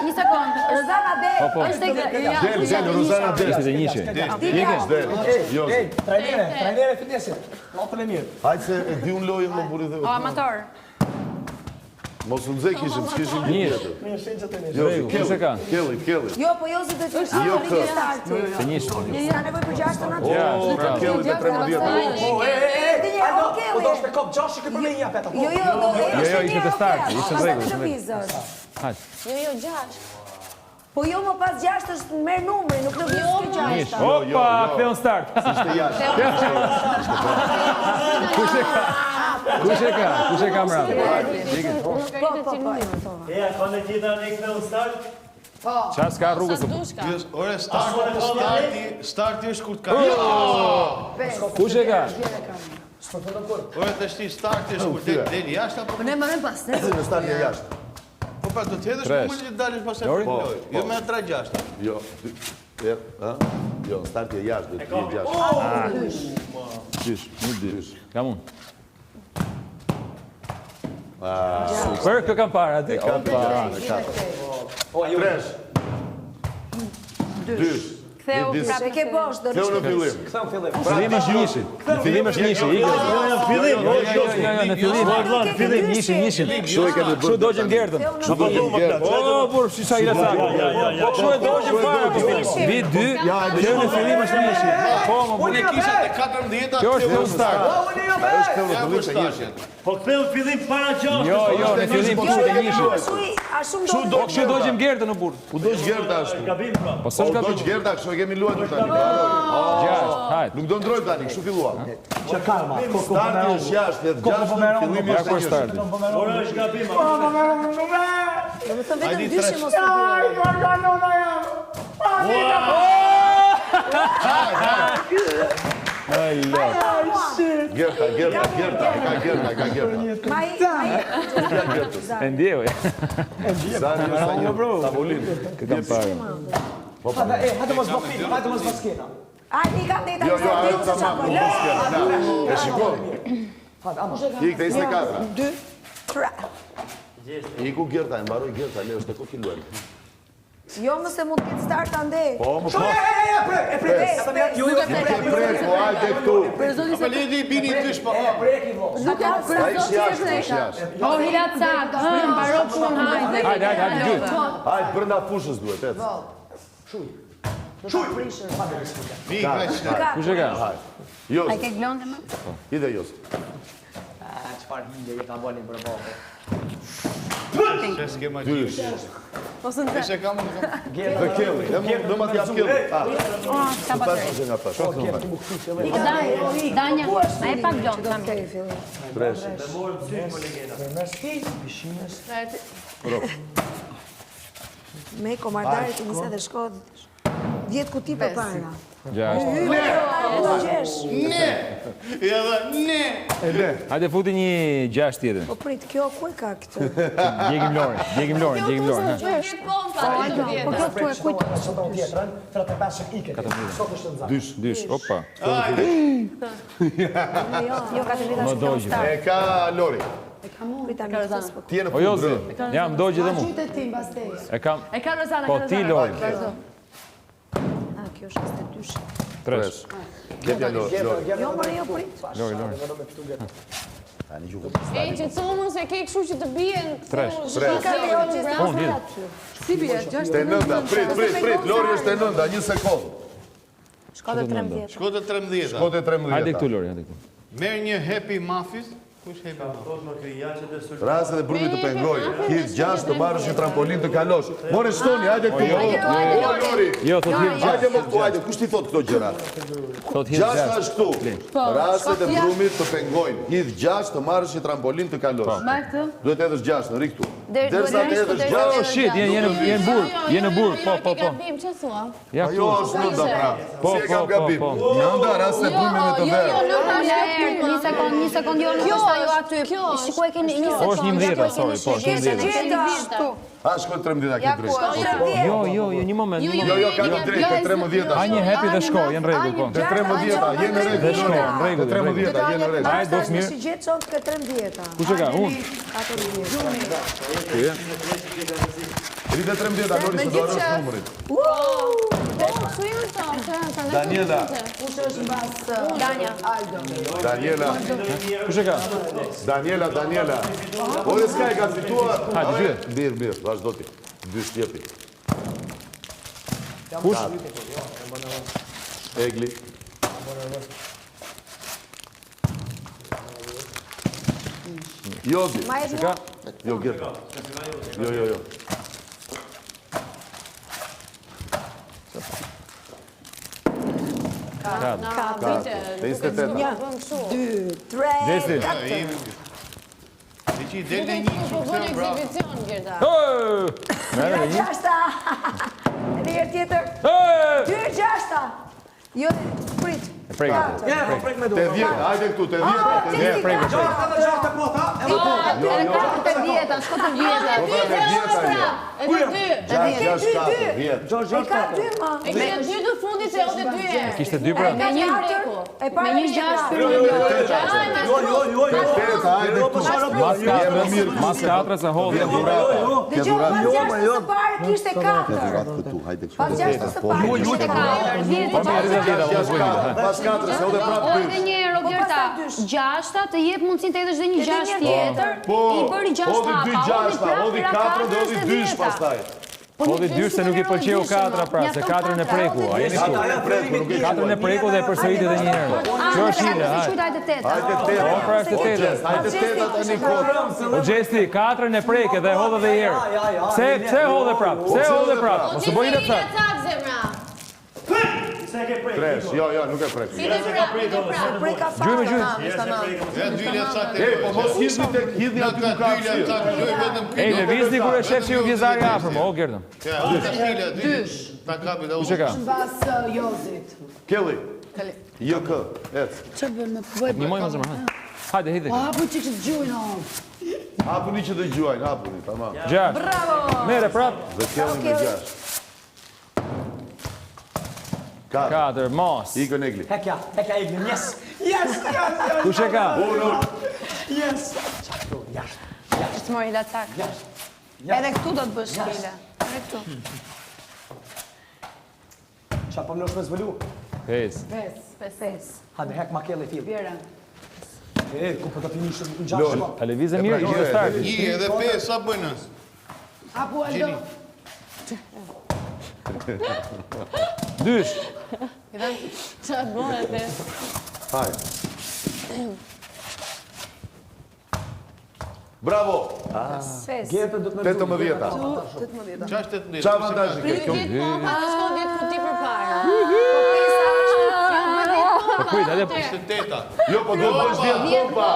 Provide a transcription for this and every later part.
Një sekundë. Rozana D. Del, Rozana D. Ishte të njëshe. Trajnere fitnessit. Lotën e mirë. Hajtë se e di unë lojën më buri dhe... O, amator. Mos në zek ishim, s'kishim një tjetër. Mirë, shenjë të Jo, Kelly. Jo, po jo se do të qështë Jo, starti. Të njëshe. Ka nevoj për 6 në Pra Kelly dhe 13. Po do shte kop 6 këtë përme një apeta. Jo, ishte të start, ishte në rregull. Hajt. Jo, 6. Po jo më pas 6 është merë numri, nuk në vjesë ke 6. Opa, këthe unë start. Ishte jashtë. Kush e ka mërë? Ja, ka në gjitha në këthe unë start? Qas ka rrugës të... Ore, starti është kur të ka. Kush e ka? Ore, të shti, starti është kur të deli jashtë apo? Ne më pas, ne? Në starti e jashtë. Po pra, do të hedhësh më mëllë të dalish pas e përloj. Jo me 3-6. Jo, në starti e jashtë, do të jetë jashtë. Dysh. Kam unë. Super, kë kam parë aty. Tresh. Dysh. Ktheu prapë. E ke bosh, do Ktheu në fillim. Fillim është njëshi. Fillim është njëshi. Në fillim njëshi. Kështu dojgjëm gerdën. O, burë, shi sa i rësak. Kështu e dojgjëm fare. Vit 2, ktheu në fillim është njëshi. Po, më burë. Unë e kisha të 14. Kjo është film start. Është këllë të fillim të njëshi. Po këthe në fillim para 6. Jo, në fillim kështu e njëshi. Kështu dojgjëm gerdën në burë. U dojgjë gerda ashtu. Gabim pra. Po së shka Dojgjë gerda, kështu e kemi luajtur tani. hajt. Nuk do ndrojmë tani, kështu fillua. Që karma. Starti është jashtë, jetë gjashtë, fillimi është njëshi. Ora është gabim. Do të vetëm dyshim mos të bërë. Gerta. E ndjeve. Zani është një tavolin. Kë kam parë. Hajde mos bëfim, hajde mos bëskena. Ajde, i kam dejta. Jo, ta mamë, mos kërë. E shikon. I këtë 24. 2, 3. Iku Gerta, e mbaroj Gerta, le është e ko kiluar. Jo, mëse mund të ketë start andej. Po, më po. E prek. Jo, E prek, po, hajde këtu. Apo ledi bini të shpa. Prek i vos. Nuk ka A ishë jashtë. O, hila cak, mbaro punë, hajde. Hajde, dy. Hajde, brenda fushës duhet, et. Mi, ka Kush e ka? Jos, A ke glonde më? ide Jos. Çfarë hinde e ka bëni për ballë. që s'ke ma Dysh. Po së në Eshe kam unë. Dhe Kelly, dhe ma t'jap Kelly. O, ka pa Pas që nga pas. Danja, a e pak glonde, kam. Tresh. Me komardarit të njëse dhe shkodë 10 kuti për para. Gjashtë. Ja dhe, Hajde futi një 6 tjetër. Po prit, kjo ku e ka këtë? Djegim Loren. Po kjo tu e kujtë. Sot do tjetrën, 35 ike. Sot është në zak. Dysh, opa. Jo, ka të vita Më dojgjë. E ka Lori. Prita në të s'po. Ti e në O fundë Jozi, brë. jam dojgjë dhe mu. Qytet tim, basdej. E kam, E ka Rozana, po ti Lori. A, kjo është 22. Tresh. Kepja Lori. Jo, mërë, jo, prit. Lori. Tani gjuhë. E, që të thonë se ke këshu që të bjen. Tresh. Unë, hidh. Si bje, Te nënda, prit. Lori është te nënda, një sekundë. Shkodë 13. shko të 13. Shkote 13. Hajde këtu Lori, hajde këtu. Merë një happy muffins. Kush happy muffins? Thot më krijaçet e sulm. Rase dhe brumit të pengoj. Hit 6 të marrësh një trampolin të kalosh. More shtoni, hajde këtu. O, Lori. Jo, thot hit Hajde 6. më këtu, hajde. Kush ti thot këto gjëra? Thot hit 6 6. është këtu. Raset e brumit të pengojnë. Hit 6 të marrësh një trampolin të kalosh. Ma këtë? Duhet edhësh 6 në ri këtu. Derisa të edhësh Oh 6. shit, jenë burr, po. Gabim, që thua? Ja Ajo këtu. është nënda pra. Po, Si e kam po, gabim. po. Nënda, raset e brumit me të verë. Një sekund, jo, nuk është ajo aty. Shikoj keni një sekund. Po është 11, sorry, po është 11. A, shkoj 13 këtë drejt. Jo, një moment. Jo, ka të drejt, te 13. Ha një happy dhe shko, jenë rregull, po. Te 13, jenë në Dhe rregull. shko, në rregull. Te 13, jenë në rregull. Hajde, doks mirë. Si gjithë qonë të 13. Kush e ka? Unë. 14. Ty, Rritë 13, Lori se do arrosh numërin. Daniela. Kush është mbas Daniela. Kush e ka? Daniela. Ore s'ka e ka fituar. Hajde, Mirë, vazhdo ti. 2 shtjepi. Kush? Egli. Jozi. Kush e ka? Jo, Gerta. Jo. Ka. 28. 2, 3, Gjesti. 4. Ti që i del në një shumë të bravo. Merë me një. 6. Edhe herë tjetër. 2-6. Jo, prit. Prejka. Te 10, hajde këtu, te 10. Prejka. Kishte 2 pra. Me një 6. Mas 4 se hodhe. Kishte 4. Pas 6 së Pas 4, se ode prapë O, edhe një Roberta, 6 të jep mundësin të edhësh dhe një 6 tjetër, i bëri 6 hapa, odi 4 dhe odi 2 pastaj. Odi 2 se nuk i pëlqeu 4 pra, se 4 e preku. A jeni këtu? 4 e preku dhe e përsërit edhe një herë. Kjo është ide, hajde. Hajde 8. O, pra është 8. Hajde 8 tani kot. O gjesti, 4 e preke dhe hodhe dhe herë. Pse hodhe prap? Mos u bëj në prap. Tresh, jo, nuk e prek. Gjujme. Ja, 2 letë sakë E, po mos hidhni aty ku ka hapësirë. Ej, lëvizni kur e shef që ju vjezari afër, o Gerdëm. Ja, ta stile, 2. Ta kapi dhe Kush e ka? Mbas Jozit. Kelly. JK, ec. Një moj më zëmër, hajde, hajde. Hapu që të gjujnë o. Hapuni që të gjuajnë, hapuni, tamam. 6. Mere prap. Dhe Kelly me 6. 4, mos. Iko Negli. Hekja Eglin, yes. Kush e ka? Yes. Të mori lacak. Edhe këtu do të bësh shkile. Edhe këtu. Qa po më nëshme zvëllu? 5. 5. Hajde, hek ma kelle fil. Bjera. Ku po të fini shumë në gjashtë shko. A levize mirë, gjithë start. 1 edhe 5, sa bëjnës? Hapu Aldo. 2. Qa bëhet e? Haj. Bravo. Gjetën do të me 18. Qa është 18? Qa avantazhi ke kjo? Po kujt, hajde. 28. Jo, po do të bësh 10 pompa.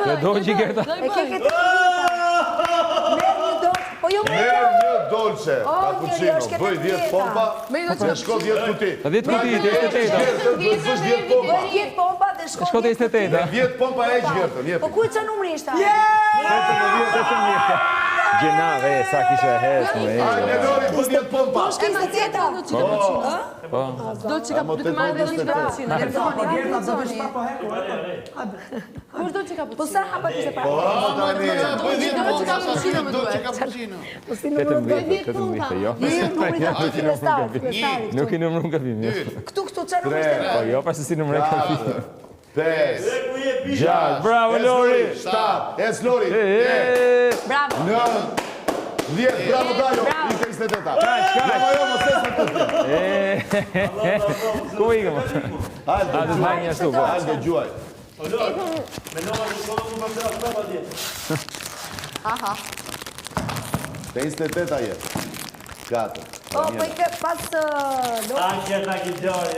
Kjo do që Gerta. E ke këtë po jo Merë një dolce, cappuccino, bëj 10 pompa, dhe shko 10 kuti. 10 kuti, 28. Do të bësh 10 pompa. 10 pompa dhe Shko të 28. 10 pompa e që Gertën, Po jepi. ku që numri ishta? Gjenave, sa kishe hesë, Hajde, Lori, bë 10 pompa. Shke se tjeta? Do që ka të marrë dhe një cappuccino. Kush do që ka Po sa hapa kishte Po, para? tani. Bëj 10 pompa, sa shumë do që cappuccino. jo. Numri të fiestarit. Nuk i numru nga vim. Këtu që numri ishte? Po jo, pa se si numre ka vim. 5, 6, bravo Lori. 7, es Lori. Bravo. 9, 10, bravo Dajo. Ike 28. Bravo jo, mos e së të Ku ikëm? Hajde, Hajde, të hajnë ashtu, po. Hajde, gjuaj. Me nova në shkollë më përse atë prapa djetë. Aha. 28 aje. 4. Po, po i ke pas... Ta ki djari,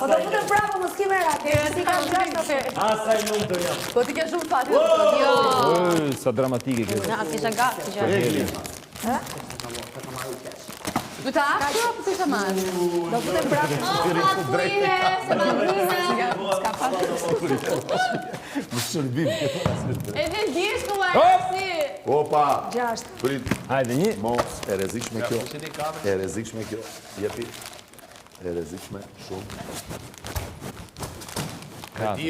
Po do putë bravo, më s'ki mera, si ka në gjashtë. asaj mund të jam. Po ti ke shumë fati. Jo. Sa dramatike kjo. Na, kisha gati që. Egli. Du të aktu apo të të marrë? Do putë bravo. Se ma dhime. Ska fati. Më shërbim. Edhe dish ku arsi. Opa. 6. Prit. Hajde, një. Mos, e rezikshme kjo. E rezikshme kjo. Jepi. E rezikshme shumë.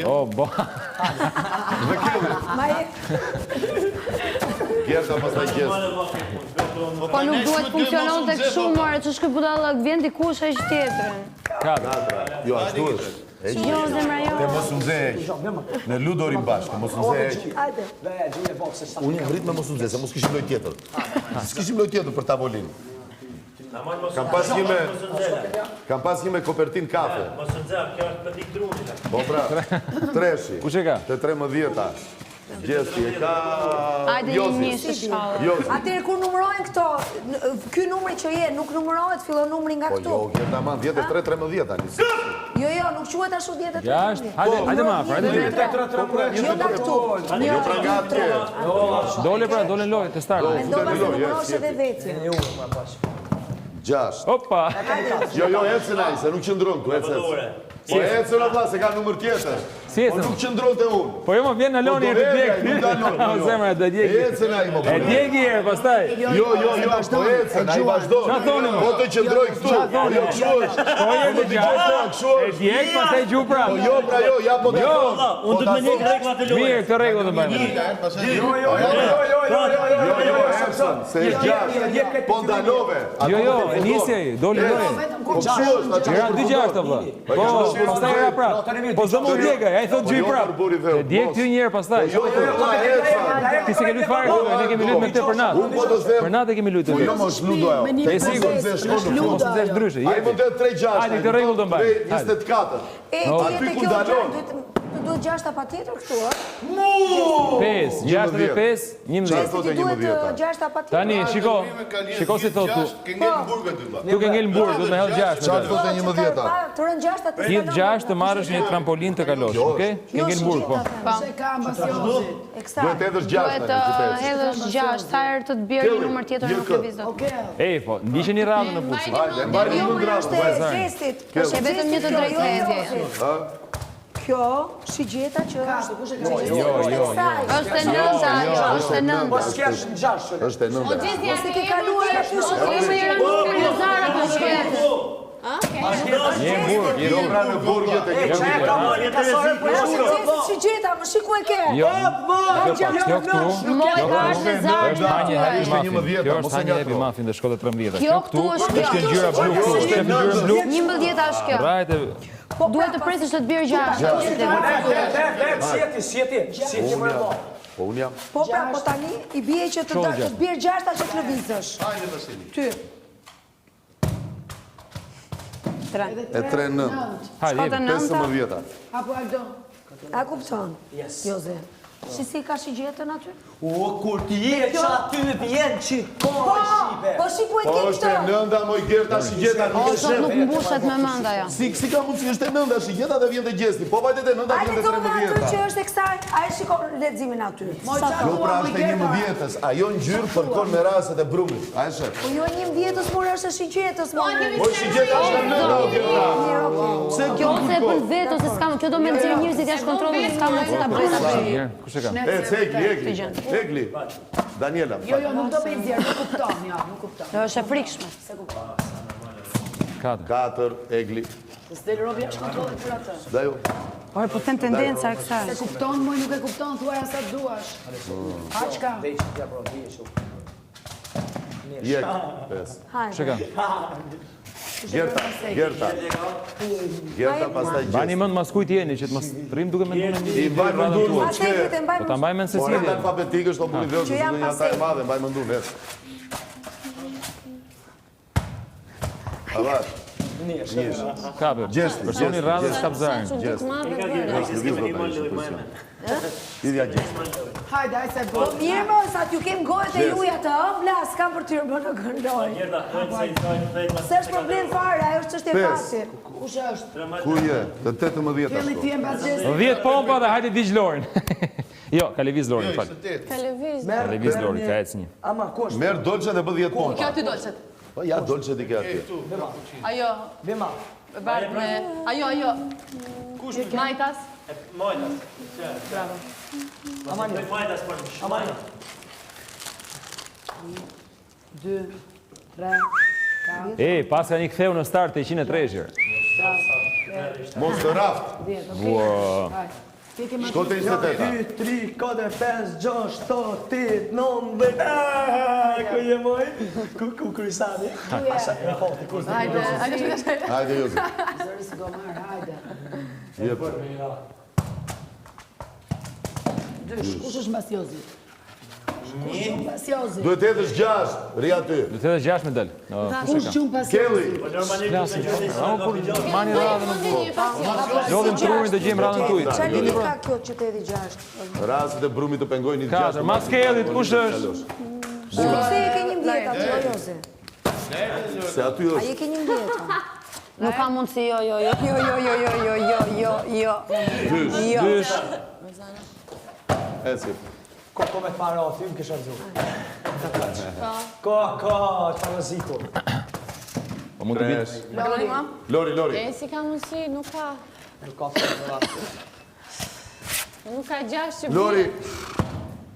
O, bo. Dhe kjellë. Ma e... Gerta pastaj gjest. Po nuk duhet funksionon të këshu, more, që shkë budallak, vjen dikush e që tjetërin. Jo, ashtu është. Jo, zemra jo. Te mos unze heq. Ne ludorim bashkë, te mos unze heq. Unë jam rrit me mos unze, se mos kishim loj tjetër. S'kishim loj tjetër për tavolinë. Kam pas një me kopertin kafe. Mos në dzak, kjo është petit drunit. Po pra, treshi. Kush e ka? Te 13-ta. Gjesti e ka... Ajde një njështë shkallë. Atëherë kur numërojnë këto, ky numri që je, nuk numërohet, fillon numri nga Po këtu. jo, Gerta man, 10 e 3, 13 tani. Jo, nuk quhet ashtu 10 e 3. Jashtë, hajde ma, pra, hajde vite. Jo nga këtu. Jo pra nga atje. Dole pra, dole lojë, të startë. Mendova se numërosh edhe vetje. 6. Opa! Jo, ecën ai, se nuk qëndron tu, ecën. Po ecën o vlla, se ka numër tjetër. Si Po ecën? nuk qëndron te unë. Po jo më vjen në loni e të djekë. Nuk dalon. O zemra, do djekë. Ecën ai më. E djekë herë, pastaj. Jo, po ecën, ai vazhdon. Qa thoni më? Po të qëndroj këtu. Jo, kështu është. Po herë të gjashtë, Kështu e është. djekë, pastaj gju pra. Jo, pra jo, ja po të thon. Unë të më një reglat e lojë. Mirë, këtë regull të bëjmë. Jo, ecën, se është gjashtë. Po ndalove. Jo, e nisi ai, doli lojë. Po kështu është. Era 2 gjashtë, vëlla. Po, pastaj era pra. Po zë më djekë, ai thot gjuj prap. E djekë ty një herë pastaj. Jo, ecën. Ti se ke luajtur fare, ne kemi luajtur me këtë për natë. Unë po të them. Për natë kemi luajtur. Po jo mos ludo ajo. E sigurt. Mos të zesh ndryshe. Ai mund të 3-6. Hajde, këtë rregull do mbaj. 24. E, Aty ku dalon. duhet gjashta patjetër këtu, ë? 5, 6 dhe 5, 11. Çfarë thotë Ti duhet 11-ta? gjashta patjetër. Tani, shiko si thot tu. Ke ngel në burgë dy vlla. Tu ke ngel mburg, do të më hell 6. Çfarë thotë 11-ta? Të rën gjashta të Ti 6 të marrësh një trampolin të kalosh, okay? Ke ngel mburg po. Duhet edhe 6 Duhet tani, qytet. hedhësh 6, sa herë të të bjerë një numër tjetër nuk e vizot. Ej, po, ndiqeni radhën në pushë. Hajde, mbajmë Jo, një më ndrat. është e gestit. E vetëm një të drejtë. Kjo, shigjeta që është... Jo. Është e nënta, është e nënta. Është e nënta. Si ke kaluar e aty Kemi një rëndë në Zara të shkretë. Je mburg, je Jo pra në burgjet e ke. shigjeta, më shiku e ke. Jo. Jo këtu. Moj ka është e Zara Është tani happy Ishte muffin. 11-ta, Kjo mos është e tani happy ngatro. muffin dhe shkolla 13. Kjo këtu është kjo. Është ngjyra blu këtu, është ngjyra blu. 11 është kjo. Right. Duhet të presësh të të bjerë 6. Po unë jam. Po pra, po tani i bie që të bjerë gjashta që të lëvizësh. Hajde Vasili. Ty. E 3-9. Hajde, jemi. 15-ta. A kupton? Joze. Si ka shigjetën aty? O, kur ti je që aty vjen që Po, po shiku e Po ke është e këtë. nënda moj Gerta shigjeta nuk e Sot shef. nuk mbushet me mend ajo. Si ka mundsi është e nënda shigjeta dhe vjen te gjesti. Po vajte te nënda Ajde vjen te zonë aty 13-ta. që është e kësaj, a e shiko leximin aty. Jo pra është e 11-tës. Ajo ngjyrë përkon me rastet e brumit. A e shef? Po jo 11-tës, por është e shigjetës, mo. Po shigjeta është e nënda o Gerta. Pse Kjo ose e bën vetë ose s'ka, kjo do me nxjerrë njerëzit jashtë kontrollit, s'ka mundësi ta bëj atë. Mirë, kush e ka? Egli. Daniela. Jo, nuk do me nxjerr, nuk kupton, ja, nuk kupton. Do është e frikshme. 4 Egli. S'del robi jashtë kontrollit për atë. Dajo. Por po them tendenca e kësaj. Se kupton, moj nuk e kupton, thuaj sa duash. Aq ka. Jek. 5. Kush e ka? Gerta. Gerta pastaj Bani gjesti. mend mas kujt jeni që të mos rrim duke menduar në I mbaj mendur Pas e këtë e mbaj Po ta mbaj mend se Po si në jeni. alfabetik është o buni vëzë, Që jam një ata e pasej. madhe, mbaj mendur vetë. Avat. Nish. Kape. Gjesti, Personi gjesti, radhës gjesti. kap zarën. Idhja gjesti. Hajde, aj se Po mirë më, sa t'ju kem gojët e juja të ëmbla, s'kam për t'ju bërë në këndoj. Se është problem fare, ajo është çështje fati. kush është? Ku je? Të 18 Kelli ashtu. ti e mbas gjesti. 10 pompa dhe hajde diç Lorin. Jo, ka lëviz Lorin, fal. Televiz. Ka lëviz Lorin, ka ecë një. Ama, kush? Merë dolce dhe bë 10 pompa. Kjo ty dolçet. Po ja dolce di ke atje. Ajo, Bema. bardh me... Ajo. Kush? Majtas? Majtas. Bravo. Amani. Majtas për më shmajna. 2, 3, Ej, pas ka një ktheu në start të 103 Mos të raft. 10, Ua. okej? Shko te 28-a. 2, 3, 4, 5, 6, 7, 8, 9, 10. Ku je moj? Ku krysani? Hajde, Jozi. Zëri s'go marr, hajde. Jep. Kush është mbas Jozit? Kush është mbas Jozit? Duhet të hedhësh 6, ri aty. Do të edhe 6 me dal. Kush qum pas Kelly. Jozit? Mani radhën në botë. Lodhim trurin të gjejmë radhën tuaj. Çfarë ka kjo qyteti 6? Rastet e brumit të pengojnë 6. 4. Mas Kellit kush është? Se e ke 11 aty o Jozi? Se aty A është. je ke 11? Nuk ka mundësi, jo. Dysh. Eci. Ko me të para o ty, më kisha rëzu. Ko, që parazitur. Po mund të bitë. Lori, ma? Lori. E, si ka mundësi, nuk ka... Nuk ka fërë në ratë. Nuk ka 6 që Lori.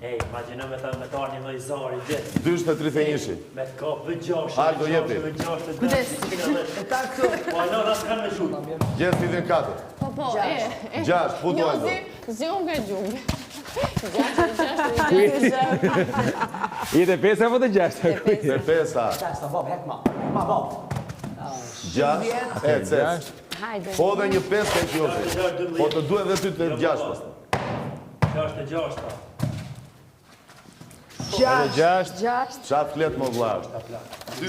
Ej, imagjino me të arë një vëjzari, gjithë. Dysh në 31-shi. Me të ka vëgjosh, Aldo, jepi. Kujdes. Po, no, nësë kanë me shumë. Gjithë 34. Po, 6, putu Aldo. Zhjunge gjunge. 6. Jete 5 apo të 6? Te 5-a. Qesta, Bob, hek ma. Ma, Bob. 6. Ecet. Hajde. Po dhe një 5 ke Jozi. Po të duhet dhe ty të 6 pas. 6. 6. Qa flet më vlash.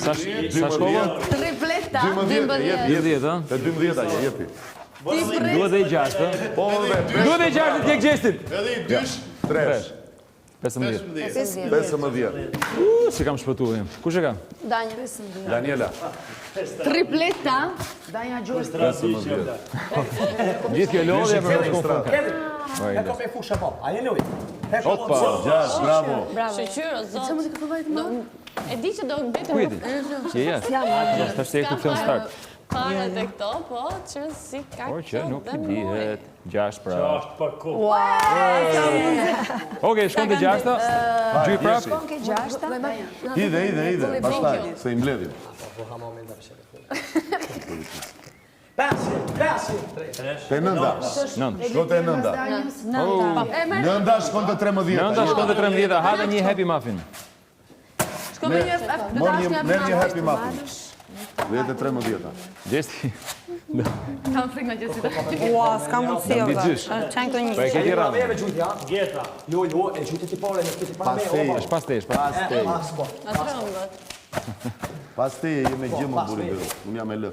Sa shkova? Tripleta. 12, jepi. 10, ha? Te 12-a jepi. Duhet dhe i 6, ha? Po dhe Duhet dhe i 6 të tjek gjestit. Edhe i dysh, 3. 15. 15. Si kam shpëtu e Kush e kam? Danja. Daniela. Tripleta. Danja Gjurës. 15. Gjithë kjo lodhje për në shkon fund. Hek o me fushë, Bob. A je luj? Hek o Opa. 6, bravo. Shqyqyro, zot. E di që do vetëm... Kujti? Je jashtë. Ta shtë e këtë të në start. Para dhe këto, po, që si ka Por që nuk i dihet. 6 pra. 6 për ku. Oke, shkon të 6-ta. Gjuj prap. Shkon ke 6-ta? Ide. Pastaj, se i mbledhim. Pesi. Te 9-a. 9. Shko te 9-a. 9-a shkon të 13-a. 9-ta shkon të 13-ta. Hada një happy muffin. Merë një happy muffin. Dhe te 13-a. Gjesti. Kam frikë nga gjësit. Ua, s'ka mundësi o Di dhe. gjysh. Qenë këto një. Pa e këti radhë. Jeve gjujti, ha? Gjeta. Luj, e gjujti ti pare, në këti pare me. Pastej. është pas te, është pas te. Pasko. Atë rëmbët. Pas te jemi gjëmë buri dhe. Unë jam e lë.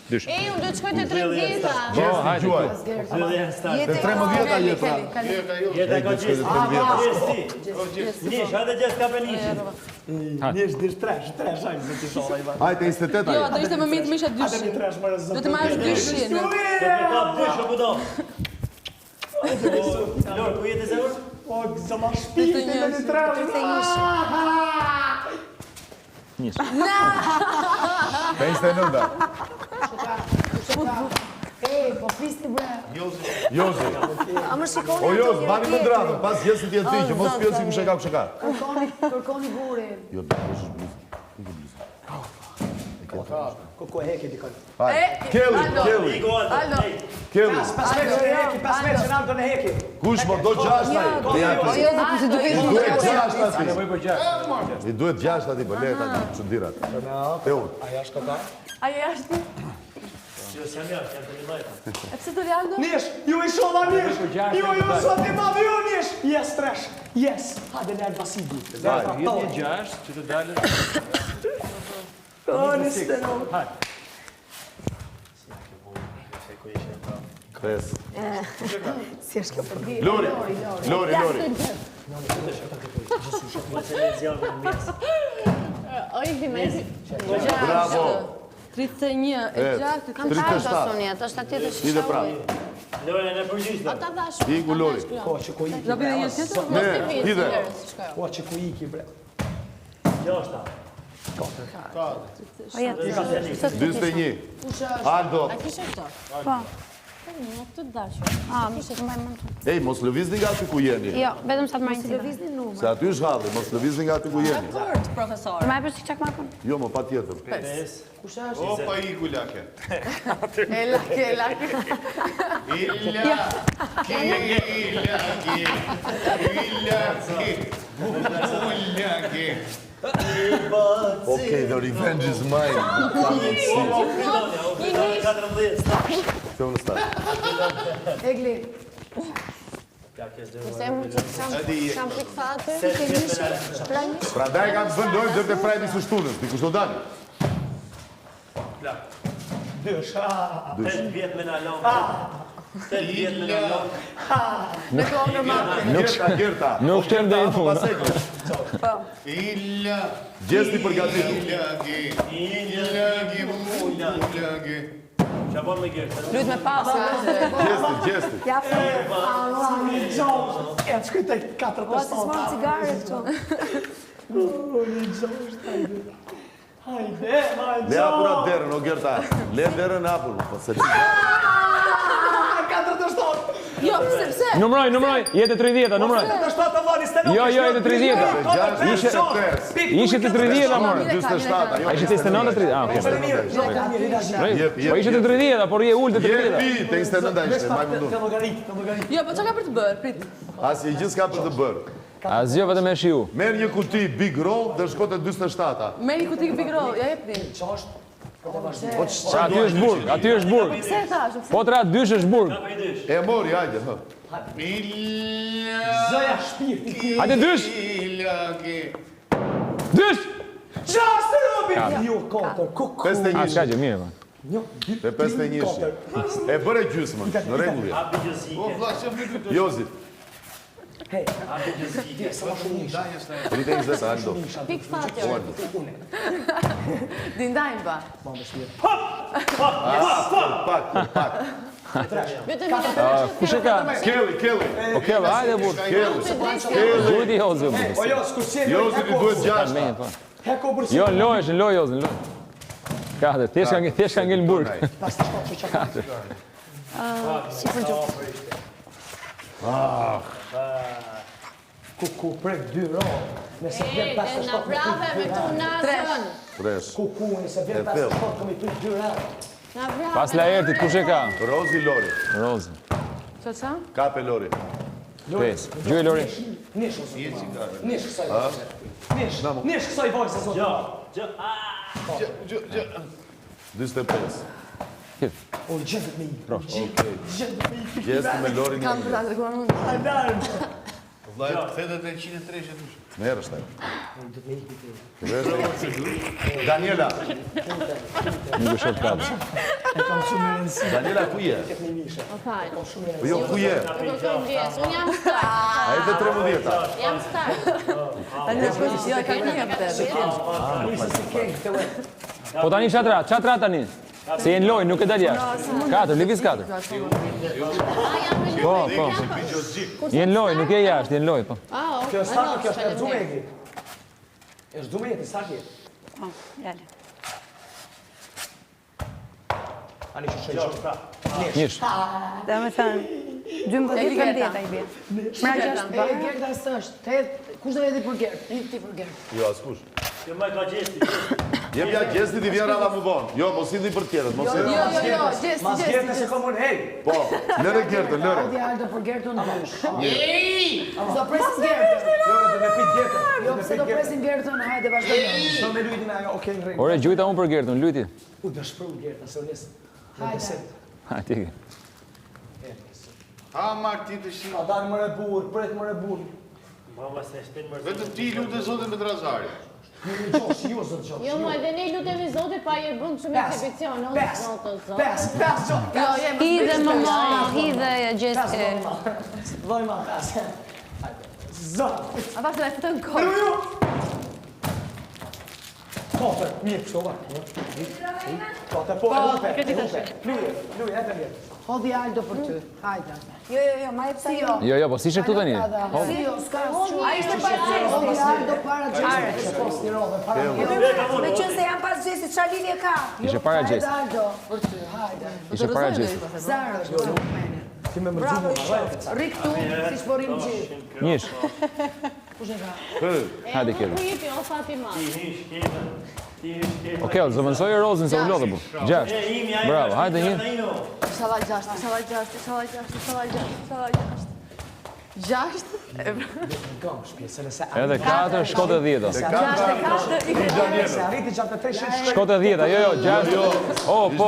Dysh. E, unë do të shkoj të 30-ta. Po, hajde. Gjuaj. Zëdhe e start. Te 13-a je pra. Jeta ka Shkoj gjithë. te 13-a. Nish, hajde gjithë ka për nishi. Nish, tresh, hajde se ti shola i Hajde te 28-a je. Do ishte më mirë të misha Hajde mi tresh më rëzë. Do të marrësh 200. Se të ka dysh o budo. Lor, ku jetë zemër? O, gëzëma shpiti me një tresh. Njës. 29-a. Po fisti bre. Jozi. A më shikoni O ato Jozi, njëri bani më tjetrin? ndratën, pas gjesë të jetë ti, që mos pjosi më sheka kësheka. Kërkoni burin. Jo, është bluzë. Ko e heki dikon. Kelly. Kelly. 5 metrë që në alto në heki. Kush më do 6 ai? Duhet 6 ati. Nevoj për 6. I duhet 6 ati, për leta një çudirat. E unë. Aja shkota. Ajo jashtë. Jo, s'jam jashtë, jam të një lajta. E pse të vjallë? Nish, ju i shola nish. Ju sot i madhë ju nish. Yes, tresh. Yes. Hajde nërë Vasidi. Jetë një 6 që të dalë. O, nisë të në. Kres. Si është kjo për di? Lori. Oj, vime. Bravo. 31, e 6, kam 37. ta sonjet, është atje të Ide pra. Lore, në përgjishtë. Ata dash. Iku Lori. Ko, që ku iki. Do bëjë një tjetër? Ne, ide. Ko, që ku iki, bre. Gjashta. 21. Aldo. A kishe këto? Të dashur. Më shë të mbaj më të. Ej, mos lëvizni nga aty ku jeni. Jo, vetëm sa të marrin si. Lëvizni numër. Se aty është halli, mos lëvizni nga aty ku jeni. Dakord, profesor. Për më përsi çak makon. Jo, më patjetër. Opa, iku lake. E lake. Okay, the revenge is mine. Kjo në start. Egli. Se më që kam fiksatë. Prandaj kam të bëndojmë dhe të frajti së shtunës. Ti kushto dani? Dysh. 8 vjet me na lënë. 8 vjet me na lënë. Në kohë normale. Gerta. Nuk shem dhe i në fund. Illa. Gjesti përgatitur. Illa. Qa bon me gjerë? Lut me pasë. Gjesti. Ja fërë. E të shkujt e 4 O, si s'mon cigare këtu. Hajde. Le apurat derën, o Gerta. Le derën apur. 4 të shtot. Jo, pse? Numroj, jetë 30, numroj. 7 të vani, s'te nuk. Jo, jetë 30. Ishe të 30, amore. 27. A ishe të 29, 30? Ah, okej. Po ishe të 30, por je ullë të 30. Jepi, te 29 ishte, maj më Të logarit. Jo, po çka ka për të bërë? Prit. Asi gjithë s'ka për të bërë. Asgjë vetëm e shiu. Merë një kuti Big Roll dhe shko të 27-a. Merri kutik Big Roll, ja jepni. Aty është burg, aty është burg. Pse e thash? Po tra dysh është burg. E mori, hajde, hë. Zëja shpirti. Hajde dysh! Dysh! Gjastë robi! Jo, 4, kuku. 51. A, s'ka gjë, mirë, pa. Te 51 ishi. E bëre gjysmën, në regullje. Hapi gjëzike. Jozit. Hapi gjëzike. Rite 20, hajdo. Pik fatjo. Dindajmë ba. Pak. Vetëm Kush e ka? Kelly. Okej, hajde burg. Kelly. Duhet i hozë. O jo, s'kusqeni. Jozit i duhet 6. Me, po. Heko bërsi. Jo, loj hozën, loj. Katër, thjesht ka ngel në burg. si për gjohë. Kuku prek 2 ro. Nëse vjen 5 Na prave me tu nasën. Tres. Kuku nëse vjen 5 shtot kemi ty 2 ro. Na prave. Pas laertit, kush e ka? Rozi Lori. Rozë. Ç'a? Kape Lori. 5. Gjoj Lori. Nish ose. Nish kësaj. Nish kësaj vajzë zot. Gjë. 25. O gjendet me i. Gjesti me Lori një. Kam për ta treguar unë. Alarm. Vllai, kthetë te 103 dush. Merë është Daniela. Nuk është shortkat. Daniela, ku je? O fal. Po jo, ku je? Unë jam star. A e të 13-a? Jam star. Tani është pozicion e kanë një këtë. Po tani çatra tani. Se jenë loj, nuk e dal jashtë. 4, lëviz 4. Po. Jenë loj, nuk e jashtë, jenë loj, po. Kjo është sakë, kjo është Zumeti. Është Zumeti, sakë. Jale. Ani që shëjë. Nish. Dhe me thënë, 12-13 i bje. Mra gjashtë. E Gerda s'është. Kush do jeti për Gerd? Ti për Gerd. Jo, askush. Kjo maj ka gjesti. Jepja gjesti t'i vjen rada më vonë. Jo, mos indi për tjetët, mos indi. Jo, gjesti. Mas Gerda se komun hej. Po, lëre Gertën, lëre. Hajde për Gerd unë dush. Do presin Gerdën. Jo, do me pit Gerda. Jo, pse do presin Gerdën, hajde vazhdojmë. Do me lujtin ajo, okej, në rregull. Ore, gjujta unë për Gertën, lujti. U do shpërul Gerda, se unë Hajde. Ha, ti ke. Ha, Marti të shi. A dalë mëre burë, pret mëre burë. Mama se shtin më. Vetëm ti lutë Zotin me Drazari. Një gjosh, ju zot gjosh. Jo, më edhe ne lutemi Zotit pa je bën shumë ekspedicion, o Zot. 5 gjosh. Jo, jem. Hidhe mëma, hidhe gjesti. Voj ma, 5. Zot. Ata se la futën kohë. Kofër, mirë, kështu va. Po, të po, luj, e të mirë. Hodhi Aldo për ty, hajde. Jo, ma e pësa jo. Jo, po si ishe këtu tani? Si jo, s'ka A ishte para gjesti. Hodhi Aldo para gjesti. Po, stirove, para Me qënë se jam pas gjesti, qa lidhje ka? Ishe para gjesti. Hajde Aldo, për ty, hajde. Ishe para gjesti. Zara, Ti me mërgjume ma vajtë. Rik tu, si shporim gjithë. Njish. Kushe ka? Hajde kjellë. Ku jepi o Fatima? Okej, zëvënsoj e rozin se u lodhe bu. 6. Bravo, hajde një. Inshallah 6. Gëmë shpjesë, se Edhe 4, shkot e 10. Se arriti gjatë të 3 Shkot e 10, jo, 6. O, po.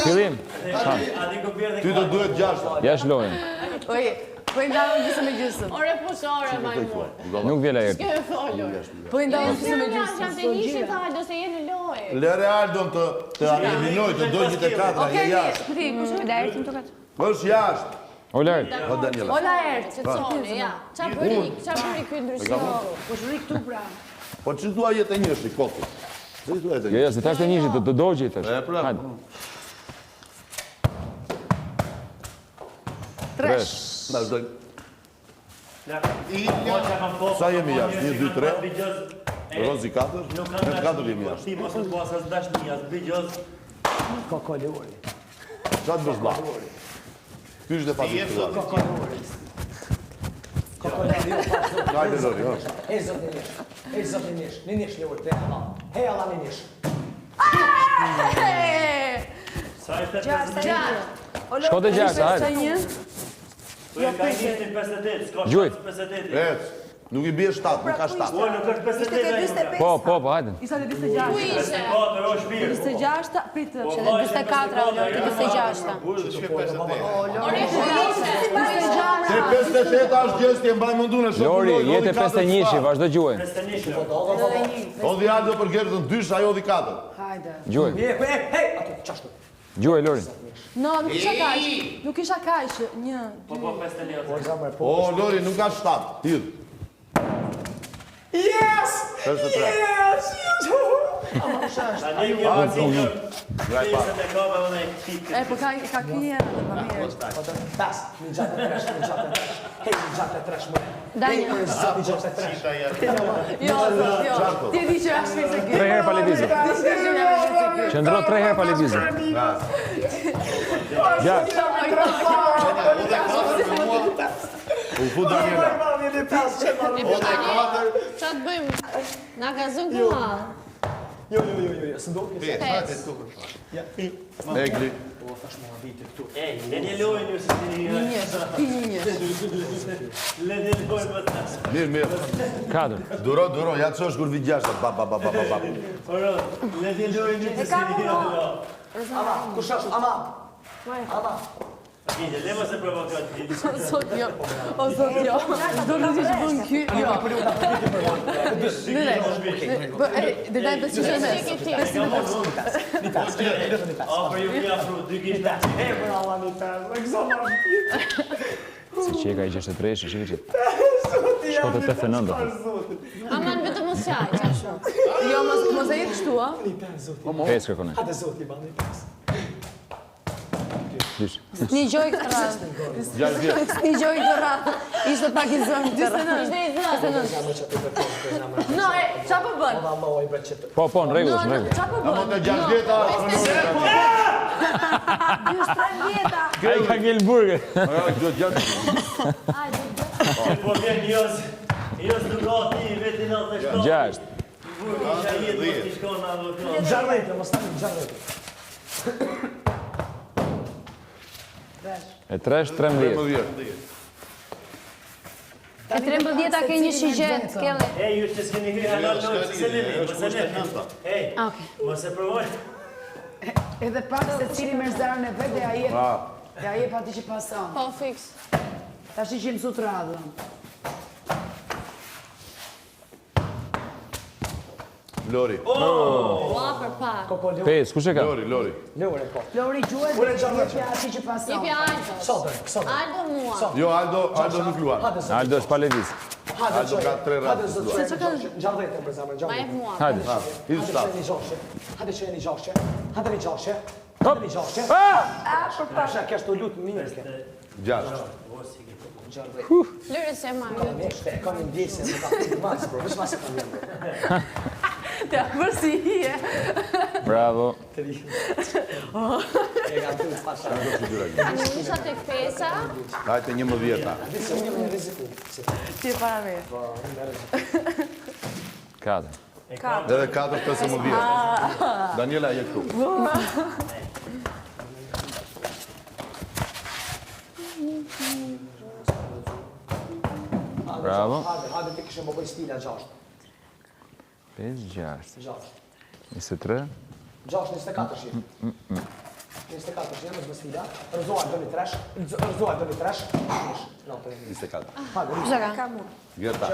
Fillim. Ty do duhet 6. Jash lojën. Oje, po i ndavëm gjysë me gjysë. Ore pushore, majmur. Nuk vjela ertë. Kjo e folur. Po i ndavëm gjysë me gjysë. Jam të njëshin të hajdo se jeni lojë. Lere Aldon të eliminoj, të dojnë 24, je jashtë. Da ertë më të katë. Është jashtë. Ola ertë. O Daniela. Ola ertë. Që të soni, ja. Qa bëri këj ndryshim? Kush rik tu pra. Po që tua jetë e njështi, koku? Që tua jetë e Jo, se tash të njështi, të dojgji tash. E, pra. Hajde. 3. Na vëzdojnë. Sa jemi jashtë? 1, 2, 3. Rozi 4. Në 4 jemi jashtë. Ti mos të pas as dashni, as bëgjës. kokoli uri. Qa të bësh bla? Pysh dhe pati të gati. Kokoli uri. Hajde Lori, ha. E zotë nish. E zotë nish. Në nish le urte. He alla në nish. Sa e të Shkot e 6, hajde. Po e ka njëstin 58, s'ka Gjujt. 58. Ec, nuk i bie 7, nuk ka 7. Po, nuk është 58. Po, hajde. Isa të 26. Ku ishe? 54, o shpirë. 26, pritë. Që dhe 24, o lorë, 26. Burë, që 58. Ore, ku ishe? Se 58 është gjesti e mbaj mundune. Lori, jetë e 51, vazhdo gjuhën. 51. Odhi Aldo për gertën 2, ajo odhi 4. Hajde. Gjuhën. Hej, ato, qashtu. Gjuhën, Lori. No, nuk isha kaq. Nuk isha kaq. 1, Po, 51. O, Lori, nuk ka 7. Hidh. Yes! 53. Yes! Ta një një përcinë. Pesët e kove, unë e kitë. po ka kje edhe pa mirë. Bas, një gjatë e tresh, një gjatë e tresh. Hej, një gjatë e tresh, mëre. Daniel. Një gjatë e tresh. Jo. Ti di që është se 3 herë pa levizje. Qëndro 3 herë pa levizje. 6. U fu Daniela. Qa të bëjmë? Na ka zënë këma? Jo, së ndo Egli. Ej, le një lojnë ju si ti një. Le një lojnë më të nashë. Mirë. 4. Duro, ja të shosh kur vi gjashtë. Ba. Oro, le një lojnë ju si një. Ama, kush është? Ama. Ide, le më se provokat. Sot jo. O sot jo. Do të që bën ky, jo. Dhe daj të që mes. A, për ju kja fru, dy kishtë. Brava, një pes. Examen. Se që e ka i 63, shikë që shkot e 89. Aman, vetëm mos qaj, qashu. Jo, mos e jetë kështu, a? Një pes, zoti. 5 kërkone. Hajde, zoti, ba, një pes. Dysh. Një gjoj këtë radhë. 6 Një gjoj këtë radhë. Ishte pak i zëmë këtë radhë. Ishte i zëmë. No, qa po bën? Allah, i bre qëtë. Po, në regull. Qa po bën? Amo të 6 vjeta. A i ka ngellë burger. Po vjen jos duka ti, veti në të shkollë. 6. Burë, isha jetë, mos t'i shkollë në avokat. Gjarrejtë, mos tani, gjarrejtë. E 3, 13. E 13 ke një shigjet, kelle. Ej, ju që s'keni hyrë halal lojë, që se lini, mëse ne. Ej, mos e provoj. Edhe pak se cili me zarën e vetë dhe a jep ati që pason. Po, fix. Ta shi që mësut radhën. Lori. Ua për pak. 5, kush e ka? Lori. Lori gjuhet dhe jepja ati që pason. Jepja Aldo. Aldo mua. Jo, Aldo nuk luan. Aldo është pa lëviz. Aldo ka 3 ratë. Ma jep mua. Hajde. Idë 7. Hajde që e një gjashqe. Hajde një gjashqe. Hop. Hajde një gjashqe. Ka shto lutë mirë. 6. Lëre se marrë. Ka një ndjesë në ka të masë, bro. Vësh masë ka një bro. Te vërsi hije. Bravo. Nisha tek pesa. Hajte 11. Ti e para me. 4. Edhe 4 të se më vjetë. Daniela, je këtu. Bravo. Hajde ti kështë më bëj stila 6. 5, 6. 23. 6, 24 shi. 24 shi, më stila. Rëzoa do një tresh. Rëzoa do një tresh. 24. Ka mua. Gerta.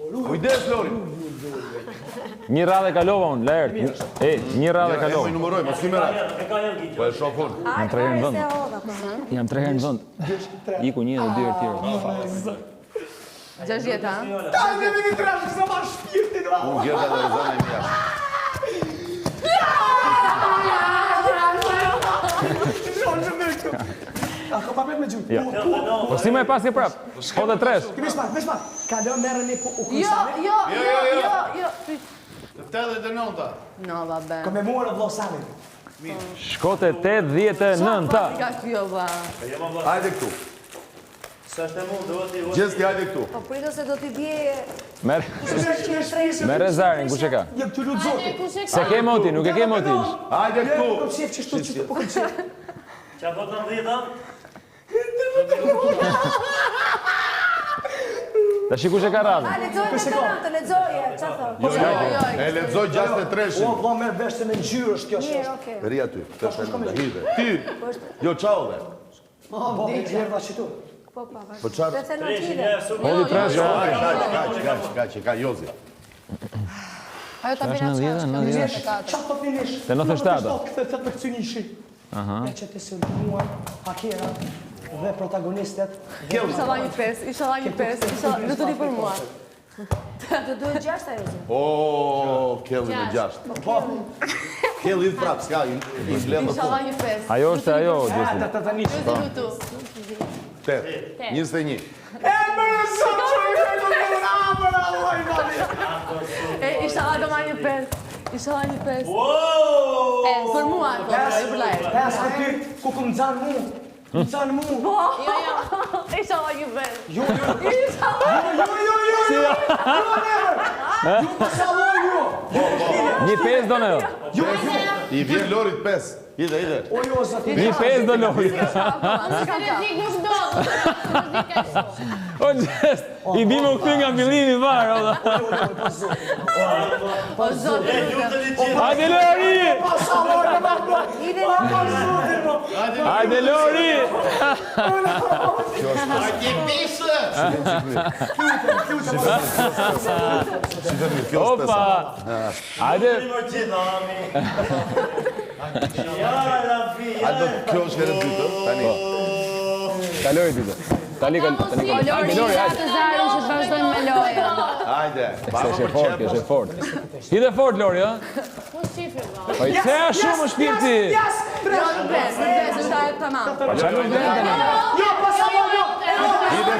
Kujdes, Lori. Një radhë kalova unë, lart. Një radhë Ja, kalova. e numëroj, mos kime ratë. Po e shofun. Jam 3 herë në vend. Jam 3 herë në vend. Iku 1 dhe 2 herë tjerë. 6 vjet, ha? Dajme me një tresh, kësa ma shpirtin, va. Unë Gerta dhe Rozana e mja. A ka papet me gjumë? Ja. Po si më e pas ke prap? Po dhe 3. Vesh ma. Ka do merë një u Jo, kujsane. jo. Të 89. No, vabbè. Ka me muar e vlosanin. Shkote 89-ta. Ka kjo, va. Hajde këtu. Së është e mund, do t'i Gjeski, hajde këtu. Po prito se do t'i bje... Me rezarin, kush e ka? Jem të lutë zotin. Se ke moti, nuk e ke moti. Hajde këtu. Po qef që shtu që po këtë qef. Qa po të në dhjeta? Ta shi kush e ka radhën? A, lexoje me të lexoje, qa thot? E lexoj 63-shin. O, vla merë veshte me njërë është kjo Mirë, shështë. okej. Ri aty. Hidhe. Ty. Jo, qao dhe. Po, e kjerë dha qitu. Po, Po qarë? Dhe thënë t'hide. Hodi 3 Ka Jozi. Ajo ta bina qa? Qa të finish? Te 97. Këtë të të këcynishi. E që të se muar, hakera dhe protagonistet. Inshallah një 5, inshallah një 5, inshallah nuk të di për mua. Të duhet 6 ajo zi. O, Kelly me 6. Kelly idhë prapë, s'ka, i blenë më Inshallah punë. një 5. Ajo është ajo, Gjesi. Të nish. Ju lutu. 8, 21. E më në sotë që i në amër, Allah i nani. Inshallah do marrë një 5. Inshallah një 5. Wow! Për mua, jo për lajë. E asë për ty, ku këmë zanë mu. Më zanë mu. Po, inshallah një 5. Jo. Një 5 do në jo. I vjen Lorit 5. Ide. O jo, zati. Një 5 do Lorit. Nuk nuk do. O gjest, i bime u këthy nga fillimi varë. O zotë, Hajde Lori! Hajde Lori! Hajde pisë! Opa! Hajde! Aldo, kjo është herë dytë, tani. Ka Lori dytë. Tani ka Lori. Hajde Lori, hajde. Të zarin që të vazhdojmë me loja. Hajde. Është fort, është fort. Hide fort Lori, ha? Po shifri, va. Po i thea shumë shpirti. jo një 5, është ajë të mamë. Pa qa nuk dhe tani? Hide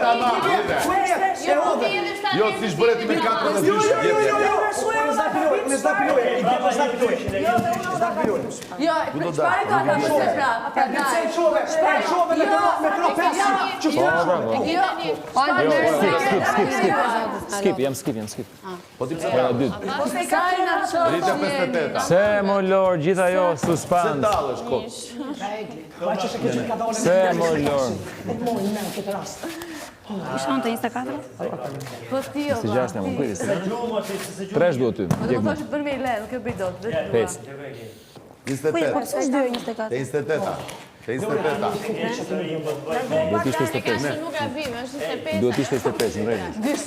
tamam. Jo, si shbëre ti me 4 dhe 2 Në zdapiloj. Jo, shpare ka të përse prapë. Shprej qove me kro pesë. Skip, jam skip. Po ti Po ja dytë. Rite 58. Se mo Lor, gjitha jo, Se suspans. talësh, kot. Se mo Lor. Ishon të 24? Po ti jo, Si va. gjasht një më kujti. 3 duhet ty. Po të më thosh për me i len, kjo bëj do të. 5. 28. S'është 24. Te 28. Ke 28-a. Duhet ishte 25. Nuk e vim, është 25. Duhet ishte 25, në rregull. Dysh.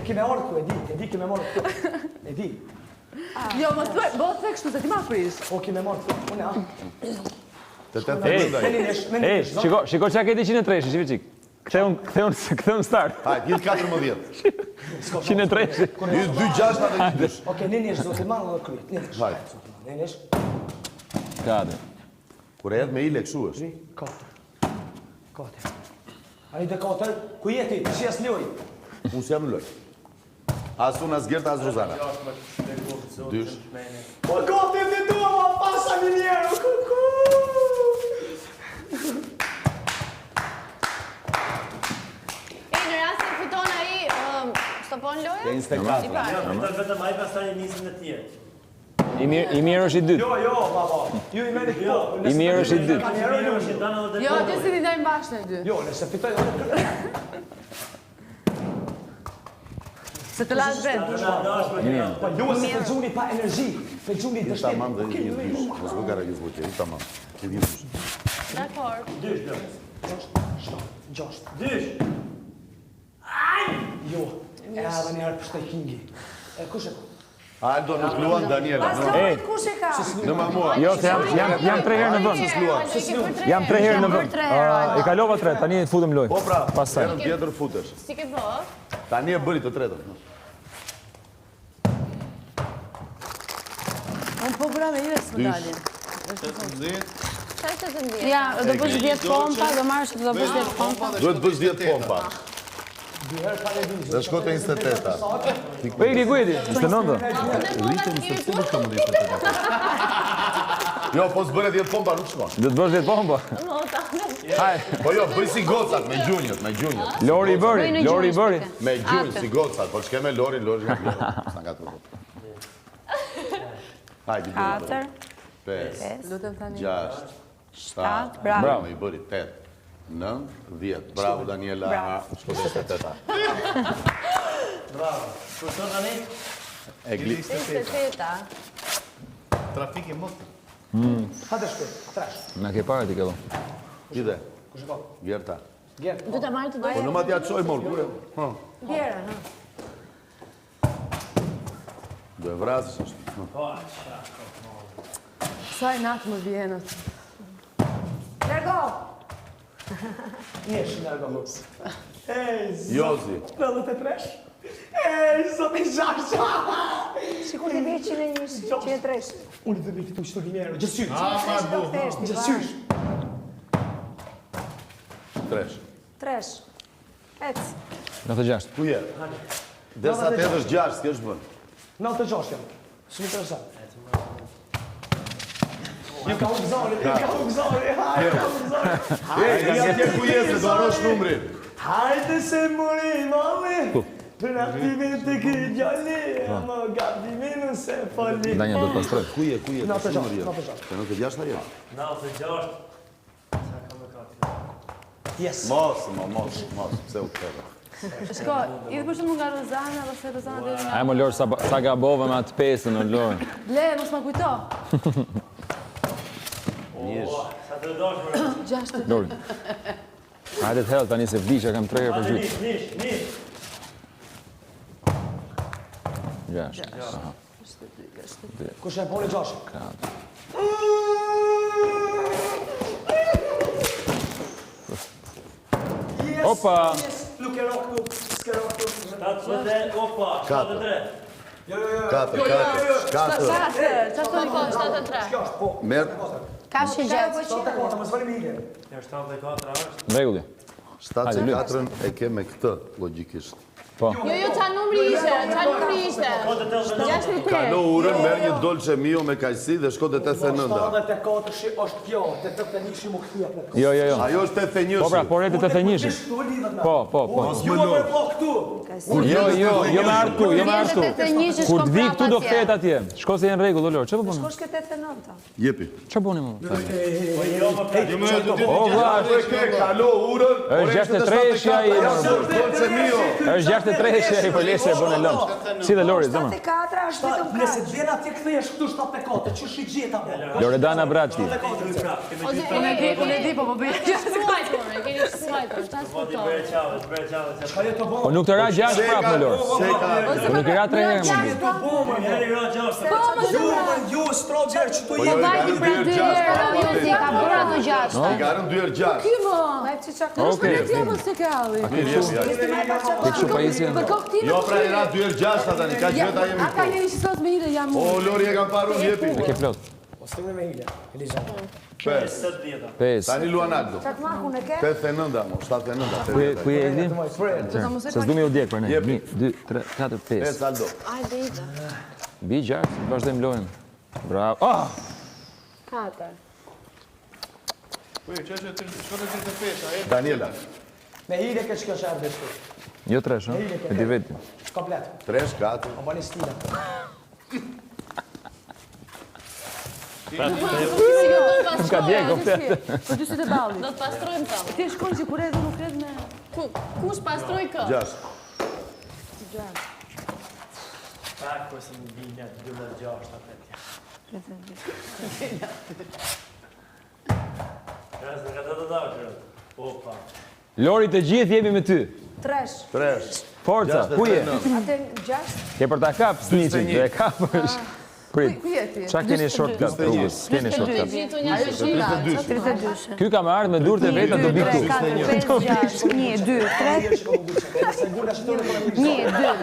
Kime orë këtu, e di kime morë këtu. E di. Jo, mos thuaj, bëhet se kështu se ti ma prish. Po kime morë këtu, une Shiko që a ke 103, shive qik. Ktheu në start. Hajt, jëtë 14. 103. Jëtë 2-6 dhe 2-2. Oke, një njështë zotë i manë dhe kryt. Hajt. Një njështë. 4. Kur e jetë me ile këshu është. 4. Ani dhe 4, ku jeti, të shi asë ljoj? Unë si jam në loj. As unë, as Gerta, as Rozana. 2. Po kote të tua, ma pasa një njerë, kuku! Në rast se fiton ai, stopon loja? Ke 24. Vetëm ai pastaj nisin në tjerë. I mirë është i dytë. Jo, baba. Ju i meni këto. I mirë është i dytë. Jo, që si t'i dajmë bashkë në dy. Jo, nëse fitoj... Se të lasë vetë. Po luë se të gjuni pa energji. Të gjuni të Jëtë tamam dhe një dysh. Mos vë gara një zbuqe, jëtë tamam. Këtë një dysh. Dakor. Gjosht. Dysh. Jo, e adhe njerë për shtaj kingi. Kushe? Aldo, nuk luan Daniela. Pas të kush e ka? Në ma mua. Jo, se jam 3 herë në vënd. Jam 3 herë në vënd. E kalova 3, tani futëm loj. Po pra, Pastaj. herën tjetër futesh. Si ke bë? Tani e bëri të tretën. Unë po bëra me ire së më dalin. 18. Qaj të të ndjetë? Ja, do bësh 10 pompa, do marrësh do bësh 10 pompa. Duhet bësh 10 pompa. Dhe shko të 28-a. Po i ku jeti? 29. Rritëm se pëse nuk të më 28-a. Jo, po s'bëre 10 pompa, nuk shkon. Do të bësh 10 pompa. Po jo, bëj si gocat, me gjunjët, me gjunjët. Lori i bëri. Me gjunjët, si gocat, po shke me Lori nga Lori. S'na nga të vëtë. Hajde, 4, 5, 6, 7, bravo. I bëri 8, 9, 10. Bravo, Daniela. Shko të 28-a. Bravo. Kurson tani? E glip. 28-a. Trafik i motë. Hajde shpër, trash. Na ke parë ti këllo. Ide. Kushe ka? Gerta. Du të marrë të Po në ma t'ja të qoj morë, kure? Bjera, Do e vrasës është. Sa i natë më vjenët. Lergo! Njesh, nërgo. Jozi. 93. Zot e gjashqa! Shikur t'i bje 103. Unë të bëjtë të qëtë një njerë, gjësysh. Do theshti, Gjësysh. 3. 3. Ec. 96. Ku je? Dersa të edhe është 6, s'ke është bënë. 96 jam. Shumë interesant. Ju ka u gëzori, Ja tje ku je, se do arrosh numrin. Hajde se muri, mami. Për aktimin të këtë gjalli, më gabdimin se fali. Danja do të pastroj. Ku je? 96. Se 96 a je? 96. Sa ka më katë? Yes. Mos, pse u këtë. Shko, i dhe për shumë nga Rozana, dhe se Rozana dhe nga... Ajmo Lor, sa gabove me atë pesën, në Lor. Le, mos ma kujto. Sa të dosh më? Lor. Hajde të hellë tani se vdisha kam 3 herë për gjytë. Nish. 6. Kushe e poli gjashë? 4. Opa! Nuk e rock tu, s'ke rock tu. 7, opa, 73. 4. Kjo është, po. Merë, Ka shi gjatë. 74, më zvani me ide. 74 është. Në regulli. 74 e ke me këtë, logikisht. Po. Jo, qa numri ishte? 63. Kalo urën, merë një dolce mio me kajsi dhe shko të 89. 74 shi është kjo, të 81 shi më këthia. Jo. Ajo është 81. Po pra, por e të 81. Po. Ju më po këtu. Jo me ardhë ku, Kur të vi këtu do kthehet atje. Shko se jenë rregull, Lor. Çfarë po bën? Shkosh këtë 89. Jepi. Çfarë bëni më? O, vllaç, kalo urën. Është 63 shi ai. Dolce mio. Është 63 e përleshe e bën e lëmë. Si dhe Lori, zëma. 74 është vetëm kaq. Nëse vjen atje kthehesh këtu 74, ç'është i gjeta po? Loredana Braçi. Unë e di, po bëj. E keni shkruajtur, çfarë foto? Po nuk të ra 6 prapë më Lori. Po nuk i ra 3 herë më. Ju strogjer që tu Po vajti pra 2 herë, jo si ka bërë ato 6. I garën 2 herë 6. Okej. Ti çu pa isje? Jo, pra i ra 2 herë 6 tani, ka gjeta jemi. Aka jeni që sot me hile jam O, Lori e kam paru jepi. E ke plot. Po s'të me hile, Eliza. 5. Tani luan Aldo. Çak makun e ke? 89, mo, 79. Ku je Edi? Se s'du me u djek për ne. 1, 2, 3, 4, 5. 5 Aldo. Ajde ide. Bi 6, vazhdojmë lojën. Bravo. Ah! 4. Daniela. Me hile ke çka çardë këtu. Jo 3, ha? E di vetë. Komplet. 3, 4. O bani stila. Nuk ka djek, komplet. Po dy sytë balli. Do të pastrojmë ta. Ti shkon që kur edhe nuk red me... Kush pastroj kë? 6. Tak, po se më vinja 2-6 atetje. Rasë nga të daqërë. Opa. Lori, të gjithë jemi me ty. 3. 3. Forca, ku je? Atë 6. Ke për ta kap snitchin, do e kapësh. Prit. Ku je ti? Qa keni shortcut rrugës? Keni shortcut. Gjithu një shëshira. 32. Ky ka më ardhë me durët e veta do biktu. 4, 5, 6, 1, 2, 3, 1, 2,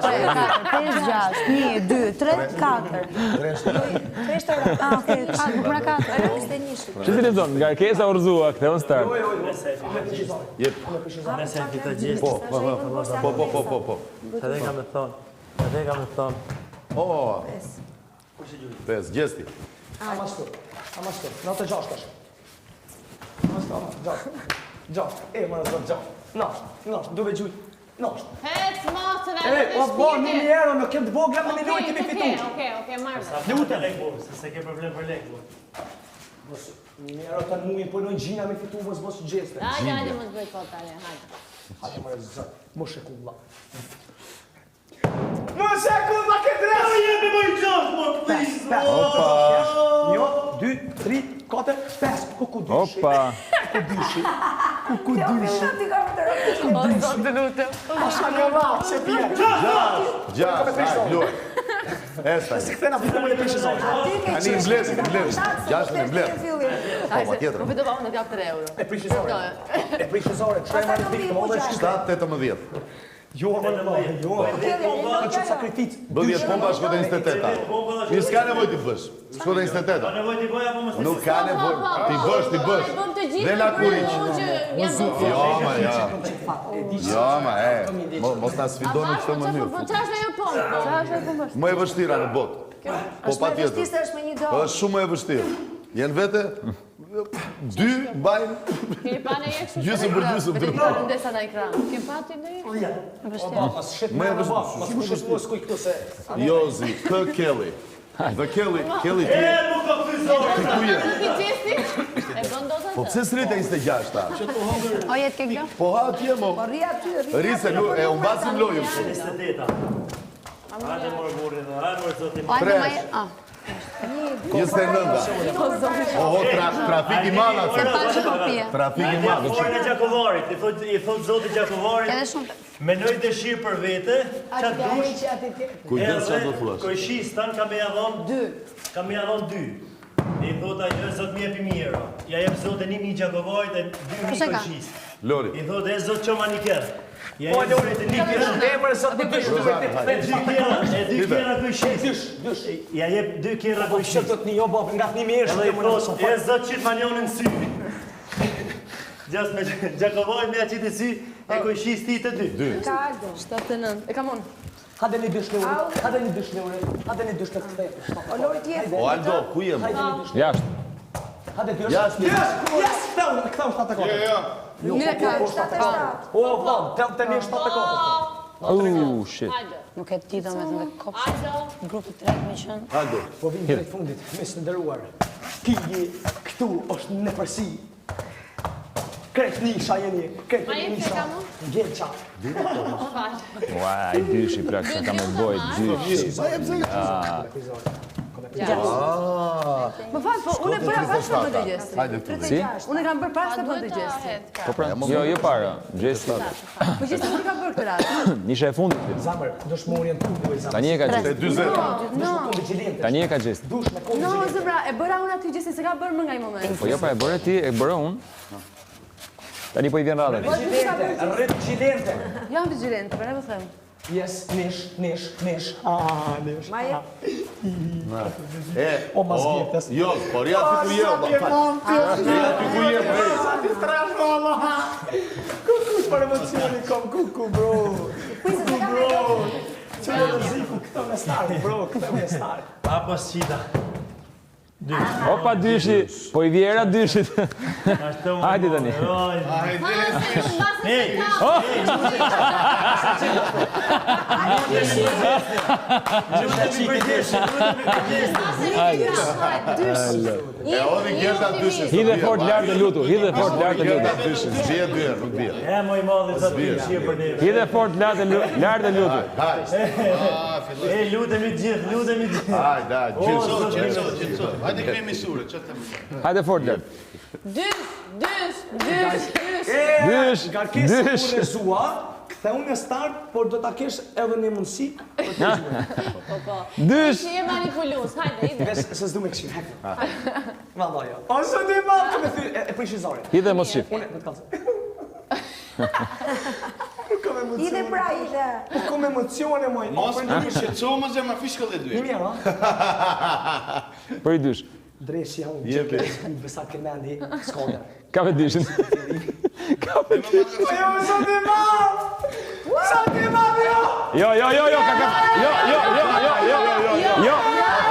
3, 4, 5, 6, 1, 2, 3, 4. 3 tëra. Ah, okej, nuk pra 4. Që ti lezon, nga kesa urzua, këte on start. Jep. Nëse e të gjithë. Po. Të dhe ka me thonë. O. 5, gjesti. Amastur. 96 tash. Amastur. 6. E më në 6. No, duve gjuj. No. Hec mosën e O bo, 1.000 euro në këtë vogla më një lojtë mi fitu. Okej, marrë. Lutem lek burë, se ke problem për lek burë. 1.000 euro të muin, po në gjina me fitu mos gjeste. Hajde, më të bëj kot, ale, hajde. Hajde më rëzë, më shekulla. Më shekulla këtë rëzë! Jemi më i gjosh, më please! Opa! 1, 2, 3, 4, 5. Kuku dyshi. Opa! Kuku dyshi. O, zot të lutem. Asha në ma, se pia. 6, luaj. Esta. Se këthena fitu më në pishë zonë. Ani në blesin. 6 në blesin. Po, ma tjetër. Profito pa unë të japë 3 euro. E prishëzore. E prishëzore. Që e marrë pikë më dhe 7-18. Jo, më në ma. Jo. Në që sakrifit. Bë 10 pompa, shko dhe 28. Një s'ka nevoj t'i bësh. Shko dhe 28. Nevoj t'i bëj apo më s'ti? Nuk ka nevoj. T'i bësh. Dhe la kuriq. Jo, ma, ja. Jo, ma, mos ta sfidoni këtë mënyrë. Po çfarë ajo pompë? Më e vështira në botë. Po pa tjetër. Është me një dorë. Është shumë më e vështirë. Jenë vete, 2 mbajnë, Keni pa në jekë shumë? gjysëm për gjysëm të Vetëm të ndesa në ekran. Keni pa ti në jekë? Mas shqip me në ba. Mas kush është mos kuj këtu se... Jozi, K. Kelly. Dhe Kelly ti Nuk ka frizor! ku je? Nuk i gjesti? E bën dozën Po pse s'rrit e 26 ta? O jetë ke gjo? Po ha atje mo. Rri aty, Rri se e umbasim lojën. 28. Hajde morë burri dhe, hajde morë zotin. O ajme ma jetë? Ah. 29. Oho, trafik i madh Se atë. pa që kopje. Trafik i madh. Forën e Gjakovarit, i thot zoti Gjakovarit, Kene shumë. menoj dëshirë për vete, qatë dush, Kujdes çfarë do thuash. kojshistan ka me jadhon 2. Ka me jadhon 2. I thot ajo, zot mi jepi euro. Ja jep zote 1.000 Gjakovarit e 2.000 kojshis. Lori. I thot e zot qoma një kjerë. Ja jep zote 1 kjerë. Emër sot të dysh. E 2 kjerë kojshis. Ja jep 2 kjerë Po që kojshis. të të një jo bab nga 1.000 euro. Edhe i thot, e zot qitë manionin sy. Gjas me Gjakovaj me aqit e sy, e kojshis ti të 2. Ka Aldo. 79. E kam unë. Hade një dysh në ure. Hade një dysh në ure. Hade një dysh në këtë. O Lori tjetër. O Aldo, ku je? Jashtë. Hade dysh. Jashtë. Yes! Këtëm 74. Mire ka. 77. O, vlam, të një 74. Shit. Hajde. Nuk e ti do me të me kopsh. Hajde. Grupi 3 me qënë. Aldo. Po vim drejt fundit, mes të ndëruar. Kiji këtu është në përsi. Kret nisha jeni, kret nisha. Gjelqa. Ua, I dyshi plak, se ka me boj dyshi. Më falë, po unë e bëra pas të bëndë gjesti. Si? Unë e kam bërë pas të bëndë gjesti. Jo para, gjesti. Po gjesti nuk i kam bërë këtë ratë. Nisha e fundit. Zamër, dush më orientu e zamër. Tani e ka gjesti. Tani e ka gjesti. Dush me kohë No, zëbra, e bëra unë aty gjesti, se ka bërë më nga I moment. Po jo, pa e bërë ti, e bërë unë. Tani po I vjen rada. Vigilente. Jam vigilente, për ne më thëmë. Yes, nish. Nish. Maje? O mas vjetës. Jo, por ja ti ku je, Sa ti strano, Allah. Kuku për emocioni kom, kuku, bro. Kuku, bro. Qëllë në ziku, këto me starë, bro, këto me starë. Apo sida. Opa dyshi, po I vjera dyshit. Hajde tani. Hidhe fort lartë të lutu, hidhe fort lartë të lutu. Bie dy, nuk bie. E moj madhe sa të shie për neve. Hidhe fort lartë të lutu. E lutemi gjithë. Hajde, Gjithso. Hajde kemi surë, që të më. Hajde fort lartë. Dysh. Garkesë unë e zua, këthe unë e start, por do t'a kesh edhe një mundësi. Dysh. Je manipulus, hajde, ide. Se s'du me këshin, hekë. Valla jo. O, së di ma, që me thy, e prishi zori. Hidhe mos shif. Unë e, me të kalëse. Nuk kam emocione. Ide pra, ide. Nuk kam emocione, moj. Mos më shqetëso më zemra fiskë dhe dy. Një mirë, ha? Për I dysh. Dreshi ja unë, që ke besa ke mendi, s'kone. Ka me dyshin. Jo, së di ma! Së di ma, jo! Jo,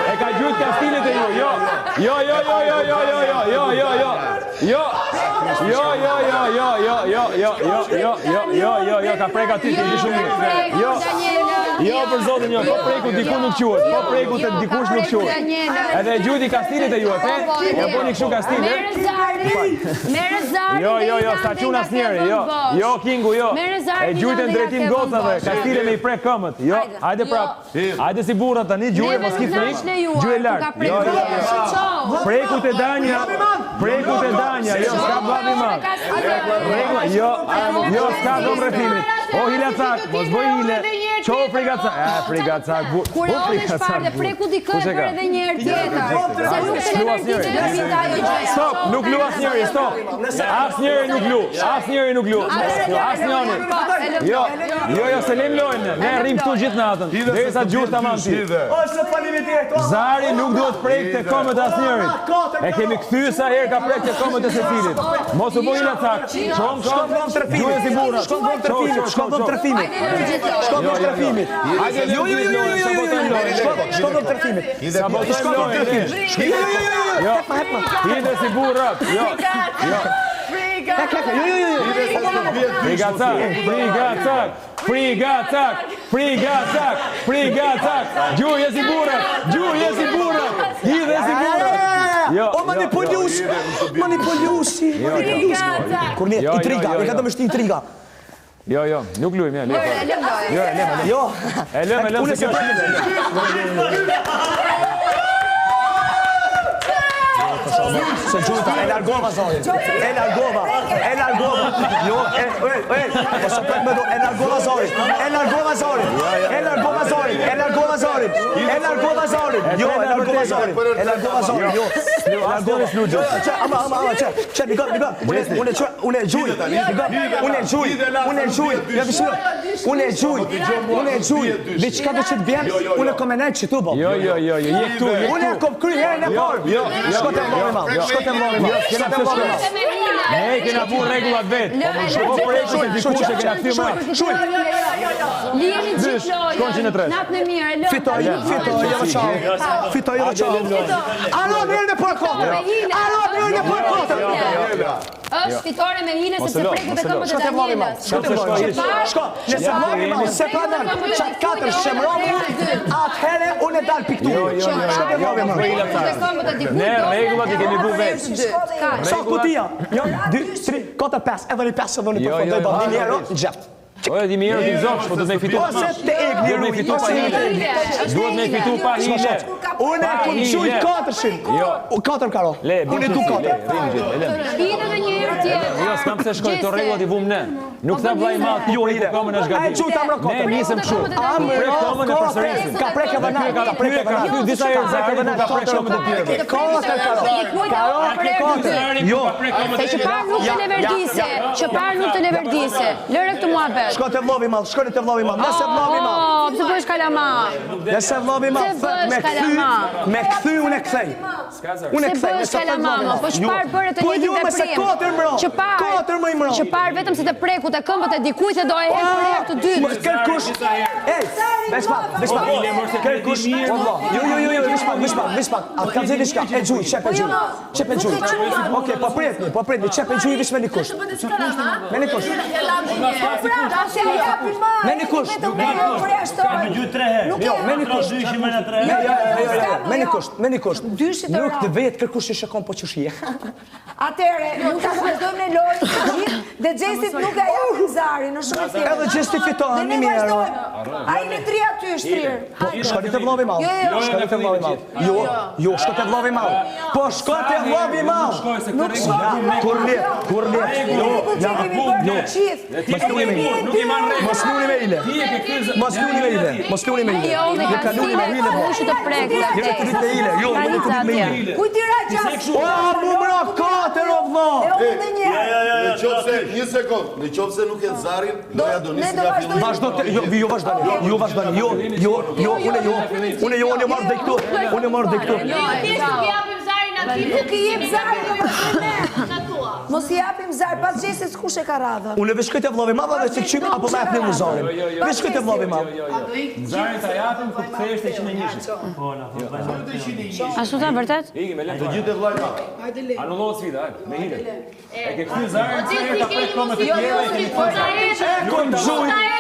e ka gjujt kastilit e ju, jo, ka preka ty, të shumë mirë. Jo, për zotin, jo, po preku diku nuk quhet, po preku të dikush nuk quhet. Edhe gjujt I kastilit e ju, e pe? Ja po një kështu kastilit. Mere Zari. Jo, sta qun as njeri, jo, Kingu, jo. E gjujtë në drejtim gocave, kastile me I prek këmët, jo, hajde prap. Hajde si burrat tani, gjuje, mos ki frik, gjuje lartë. Prekut e danja, jo, s'ka babi ma. Jo, s'ka do mrefimit. O, Hilacak, mos bëj hile. Qo frigacak? Frigacak, Kur o në shparë dhe preku di këtë për edhe njerë tjetër. Se nuk të lërëtit e lërëtit ajo gjëja. Stop, nuk lu as njeri, stop. As njeri nuk lu. Jo, se lem lojnë. Ne rrim këtu gjithë natën. Dhe sa gjurë të mamë ti. Zari nuk duhet prejkë të komët as njerit. E kemi këthy sa herë ka prejkë të komët e se cilit. Mos u boj Hilacak. Shkon gjuje si burra. Shkon vëm trefimit. Hajde, jo, sabotojnë lojnë. Shko do të trefimit. Sabotojnë lojnë. Hide si burrat. Jo. Frigacak. Gjuje si burrat. Hide si burrat. O, manipulusi. Kurni, intriga, e ka të mështi intriga. Jo, nuk lujmë, ja, E lëm, se kjo është Se gjuta, e largova zorin. E largova. Jo, po se pret me do, e largova zorin. Jo, e largova zorin. Ama, që, bigop. Unë e gjuj. Dhe që ka dhe që të bjen, unë e kom e nejtë që tu bo. Jo, je këtu. Unë e kom kry herën e parë. Shko të mlori ma. Ne kena bu regullat vetë. Po prejku të dikush e kena këty ma. Shuj. Lijeni gjithë lojën. Natën e mirë, lojën. Fitoj edhe qau. Alo, mirë në për kotër. është fitore me hile se se prekët e këmbët e Danielës. Shko, nëse mori ma, se pranon, qatë 4 shemroku, atëhere unë e dalë piktu. Ne regullat I kemi bu vetë. Sa kutia? 2, 3, 4, 5. Edhe një 5 edhe një përfondoj bërë 1.000 euro në gjepë. Oje, 1.000 euro t'i zogsh, po do me fitu. Ose të ek një rujt, ose duhet me fitu pa hile. Unë e kom qujt 400. 4 karo. Unë e du 4. Bine dhe një herë tjetër. Jo, s'kam se shkoj të regullat i vum ne. Nuk të vlaj ma të jo hile. E qujt amro 4. Ne nisëm shu. Prek komën e përsëresim. Ka prek edhe na. Ka prek edhe na. Disa herë zakë edhe ka prek komën e tjerëve. 4 Jo. Se që parë nuk të leverdise. Që parë nuk të leverdise. Lërë këtë mua bet. Shko të vlovi mal, shko të vlovi mal. Nëse vlovi mal. Pëse bësh kalama. Nëse vlovi mal, me këthy unë e këthej. Unë e këthej. Se bësh kalama, po shparë bërë të njëti të prim. Që parë vetëm se të preku të këmbët e dikujt e do e hemë për herë të dytë. Kërkush, ej, bespak. Kërkush, vispak. A të kam zedi shka, e gjuj, qep e gjuj. Oke, po pretni, qep e gjuj vish me një kush. Me një kush. Me një kush. Me gjy 3 herë. Jo, me një kush. Me një kush. Nuk të vetë kërkush që shëkon po që shije. Atere, nuk ta vazhdojmë në lojë, dhe Gjesit nuk e japin Zari, në shumë të tjerë. Edhe Gjesti fitohen, një mirë. A i në 3 aty shtrirë. Shko të vlovi mal. Shko të vlovi mal. Jo, shko të vlovi mal. Po shko të vlovi mal. Nuk shko. Kur let. Jo. Mos luni me ile. Mos luni me ile. Jo, dhe ka si me kushë të prekë. Jo, nuk të me ile. Kuj tira qasë? O, mu mra 4 o vlo. Një sekund, në qovë se nuk e Zarin, doja do nisi nga fillim. Vazhdo të, jo vazhdani, unë marrë dhe këtu. Nuk i jep Zarin në përshime. Mos i japim Zari, pas Gjesit s'kush e ka radhën. Unë veç këtë e vlovi madha dhe se qyp apo me apni mu Zarin. Veç këtë e vlovi madha. Zarin ta japim, ku të thejsh të 120. Ashtu ta vërtet? Të gjithë e vlaj ma. Anullohet sfida, me hile. E ke këty Zarin, se ka prek komën të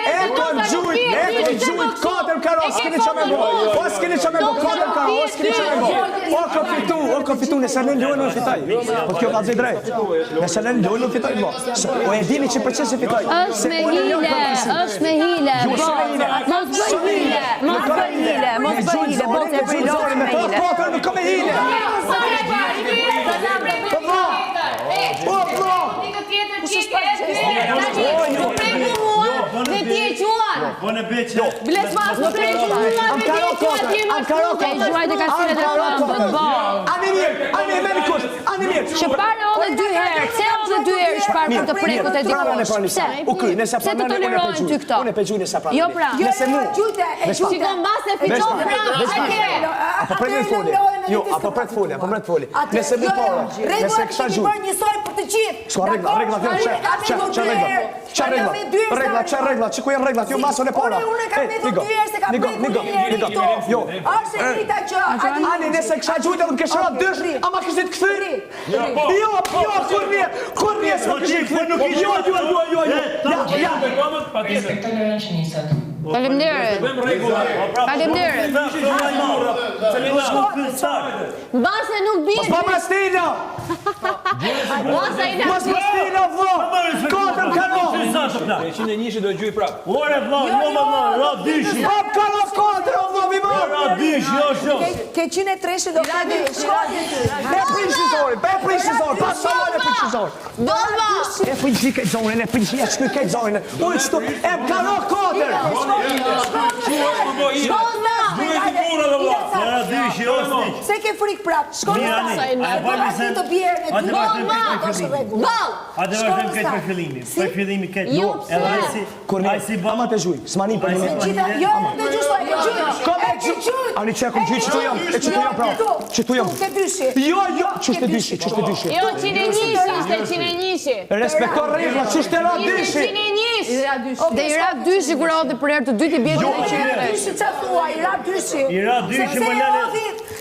E kon gjujt 4 karo, s'kini që me bo. O s'kini që me bo 4 karo, o s'kini që me bo. O ka fitu, nëse në lojnë në fitaj. Po kjo ka zë drejt. Nëse në lojnë në fitaj, o e dini 100% se fitaj. Është me hile, mos bëj hile, bote e prilojnë me hile. Po 4 nuk ka me hile. Me ti e quan! Po në beqe! Blesmas, më prejtë mua! Am karo 4! E gjuajt e ka sire të këmbët, Ani mirë! Që parë o dhe 2 herë, se o dhe 2 herë shparë për të prekut e dikush. Pse të tolerojnë ty këto? Unë e pejgjujnë e sa pranë. Jo pra. Nëse mu. Shikon bas e fiton Apo prejtë folje. Jo, apo prejtë folje. Nëse mu para. Nëse kësa gjujnë. Njësoj për të gjithë. Ska regla, që ku jenë regla, jo masën e para. Unë e kam me të tjerë se kam me të Jo. Arse rita që... Ani, nëse kësa gjujtë edhe më këshëra dysh, ama kështit këthyri. Jo, kur një, s'ma kështit këthyri. Jo. Respektoj në rënqënisët. Faleminderit. Base nuk bje! Mos pa Stina! Mos pa Stina, vlo! 4 karo! 101 do e gjuj prap. Ore vlo, ra dyshi! Hap karo 4, vlo, mi marë! Ra dyshi, jo shumë! Ke 103 do ka dhe Ne prishi zori, pas salon e prishi zori. Dolma! E prishi këtë zorin, e prishi këtë zorin. Unë qëtu, e karo 4! Shkona! Ra dyshi, jo s'niq! Se ke frik prap, shkona ta të bjerë në dy. Bal! A dhe vazhdojmë këtë për fillimi. Për fillimi këtë. Jo, Kurni, ama të gjuj, s'mani për një. Jo, të gjusoj, Ani që e kom gjyë, që tu jam pra. Që tu jam. Jo, që shte dyshi. Jo, 101 Respektor regla, që shte ra dyshi. 101 Dhe i rap dyshi kur odhe për herë të dytë i bjetë dhe qire. Dyshi që thua, i rap dyshi. Më lale.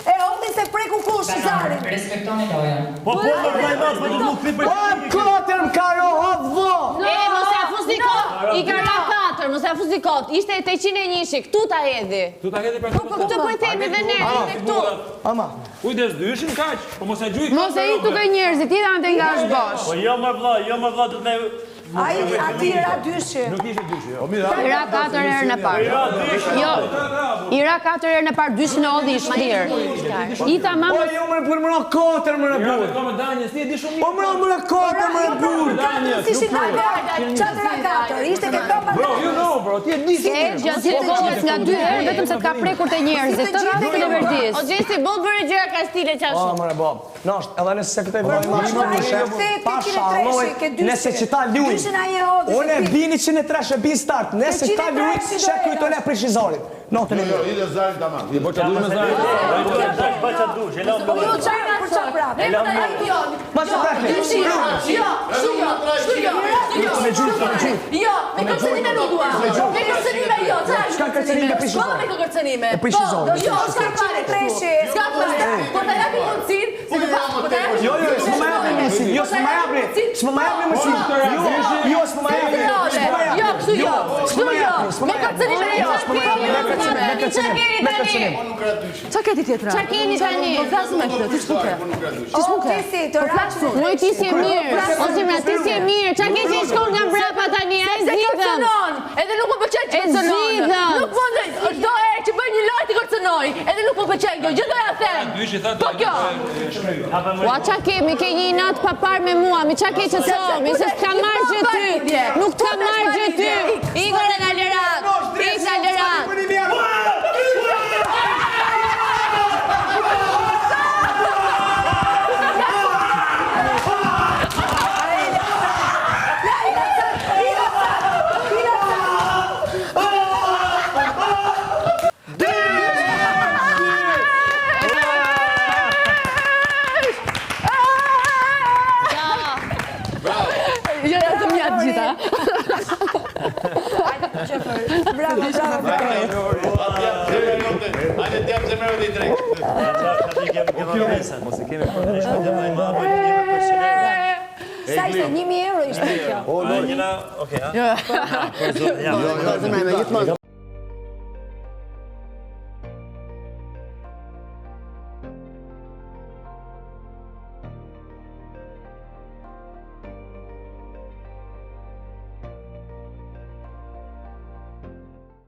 E hodhi se preku kush Zarin. Respektoni lojën. Po më vlajmat, po nuk fit për O, 4 karo, o, vlo. Mos e fusni ko! I ka ra 4, mos e ta fuzikot, ishte 801, këtu ta hedhi. Tu ta hedhi për Po këtë po e themi dhe ne, ishte këtu. Ama. Kujdes dyshin kaq, po mos e gjuj. Mos e ik duke njerëzit, ti dhe nga është bosh. Po jo më vlla, do të ne... Ati ra dyshi. Nuk ishte dyshi, jo. Ira 4 herë në parë. Jo, Ira 4 herë në parë, dyshin e odhi i shtirë. Ita Po mama... jo më mëra 4 më Ja, burr. ka me Danjes, ti e di shumë mirë. Po mëra 4 më burr. Si qatë ra 4, ishte ke këmba. Bro, you know, bro, ti e di E gjatë kohës nga 2 herë, vetëm se të ka prekur të njerëzit. Të rastin e verdis. O gjesi, bol bërë gjëra ka stile qashtu. Po mëra bab. Nasht, edhe nëse se këtë bëj më Kthej pa 803, sharroj, ke dyshi. nëse që ta luj. Dyshin ai e hodhi. Unë e bini 103 e bin start, nëse ta luj, shek kujtole prishizarit. Notën e mirë. Ide Zari tamam. Po çfarë duhet me zaj? Baqa dush, e lam Po ju çajna për çfarë prapë? Ma që prakti. Jo, me kërcenime nuk dua. Me kërcenime jo, çfarë? Shka kërcenime prishizarit? Po me kërcenime. Prishizarit. Jo, s'ka fare treshi. S'ka fare. Po ta japi mundësin, se të pas, po ta japi. Jo, s'më ma japni mësim, jo s'më ma japni. S'më ma japni mësim. Jo, s'më ma japni. Jo, kështu jo. Kështu jo. Me kërcenime jo. Me kërcenime. Qa keti tjetra? Qa keni tani? Po flasë me këtë, ti shpuke. Ti shpuke. Të raqë. Moj ti si e mirë, o si mra ti si e mirë, qa ke që i shkon nga mbrapa tani, a e zhidhëm. Edhe nuk më pëlqen që E zhidhëm. Nuk mund çdo herë që bëj një lojë të kërcënoj, edhe nuk më pëlqen kjo, gjithë do ja them. Po kjo. Ua qa kemi, ke një natë pa parë me mua, mi qa ke që thomi, se s'ka marrë gjë ty, nuk t'ka marrë gjë ty. Igor e nga lirat, ik nga lirat. Jo, ja të mjatë gjitha. Bravo, bravo. Hajde t'jap zemrën dhe i drejt. Mos e kemi Sa ishte 1.000 euro ishte kjo. Okej, ha? Jo,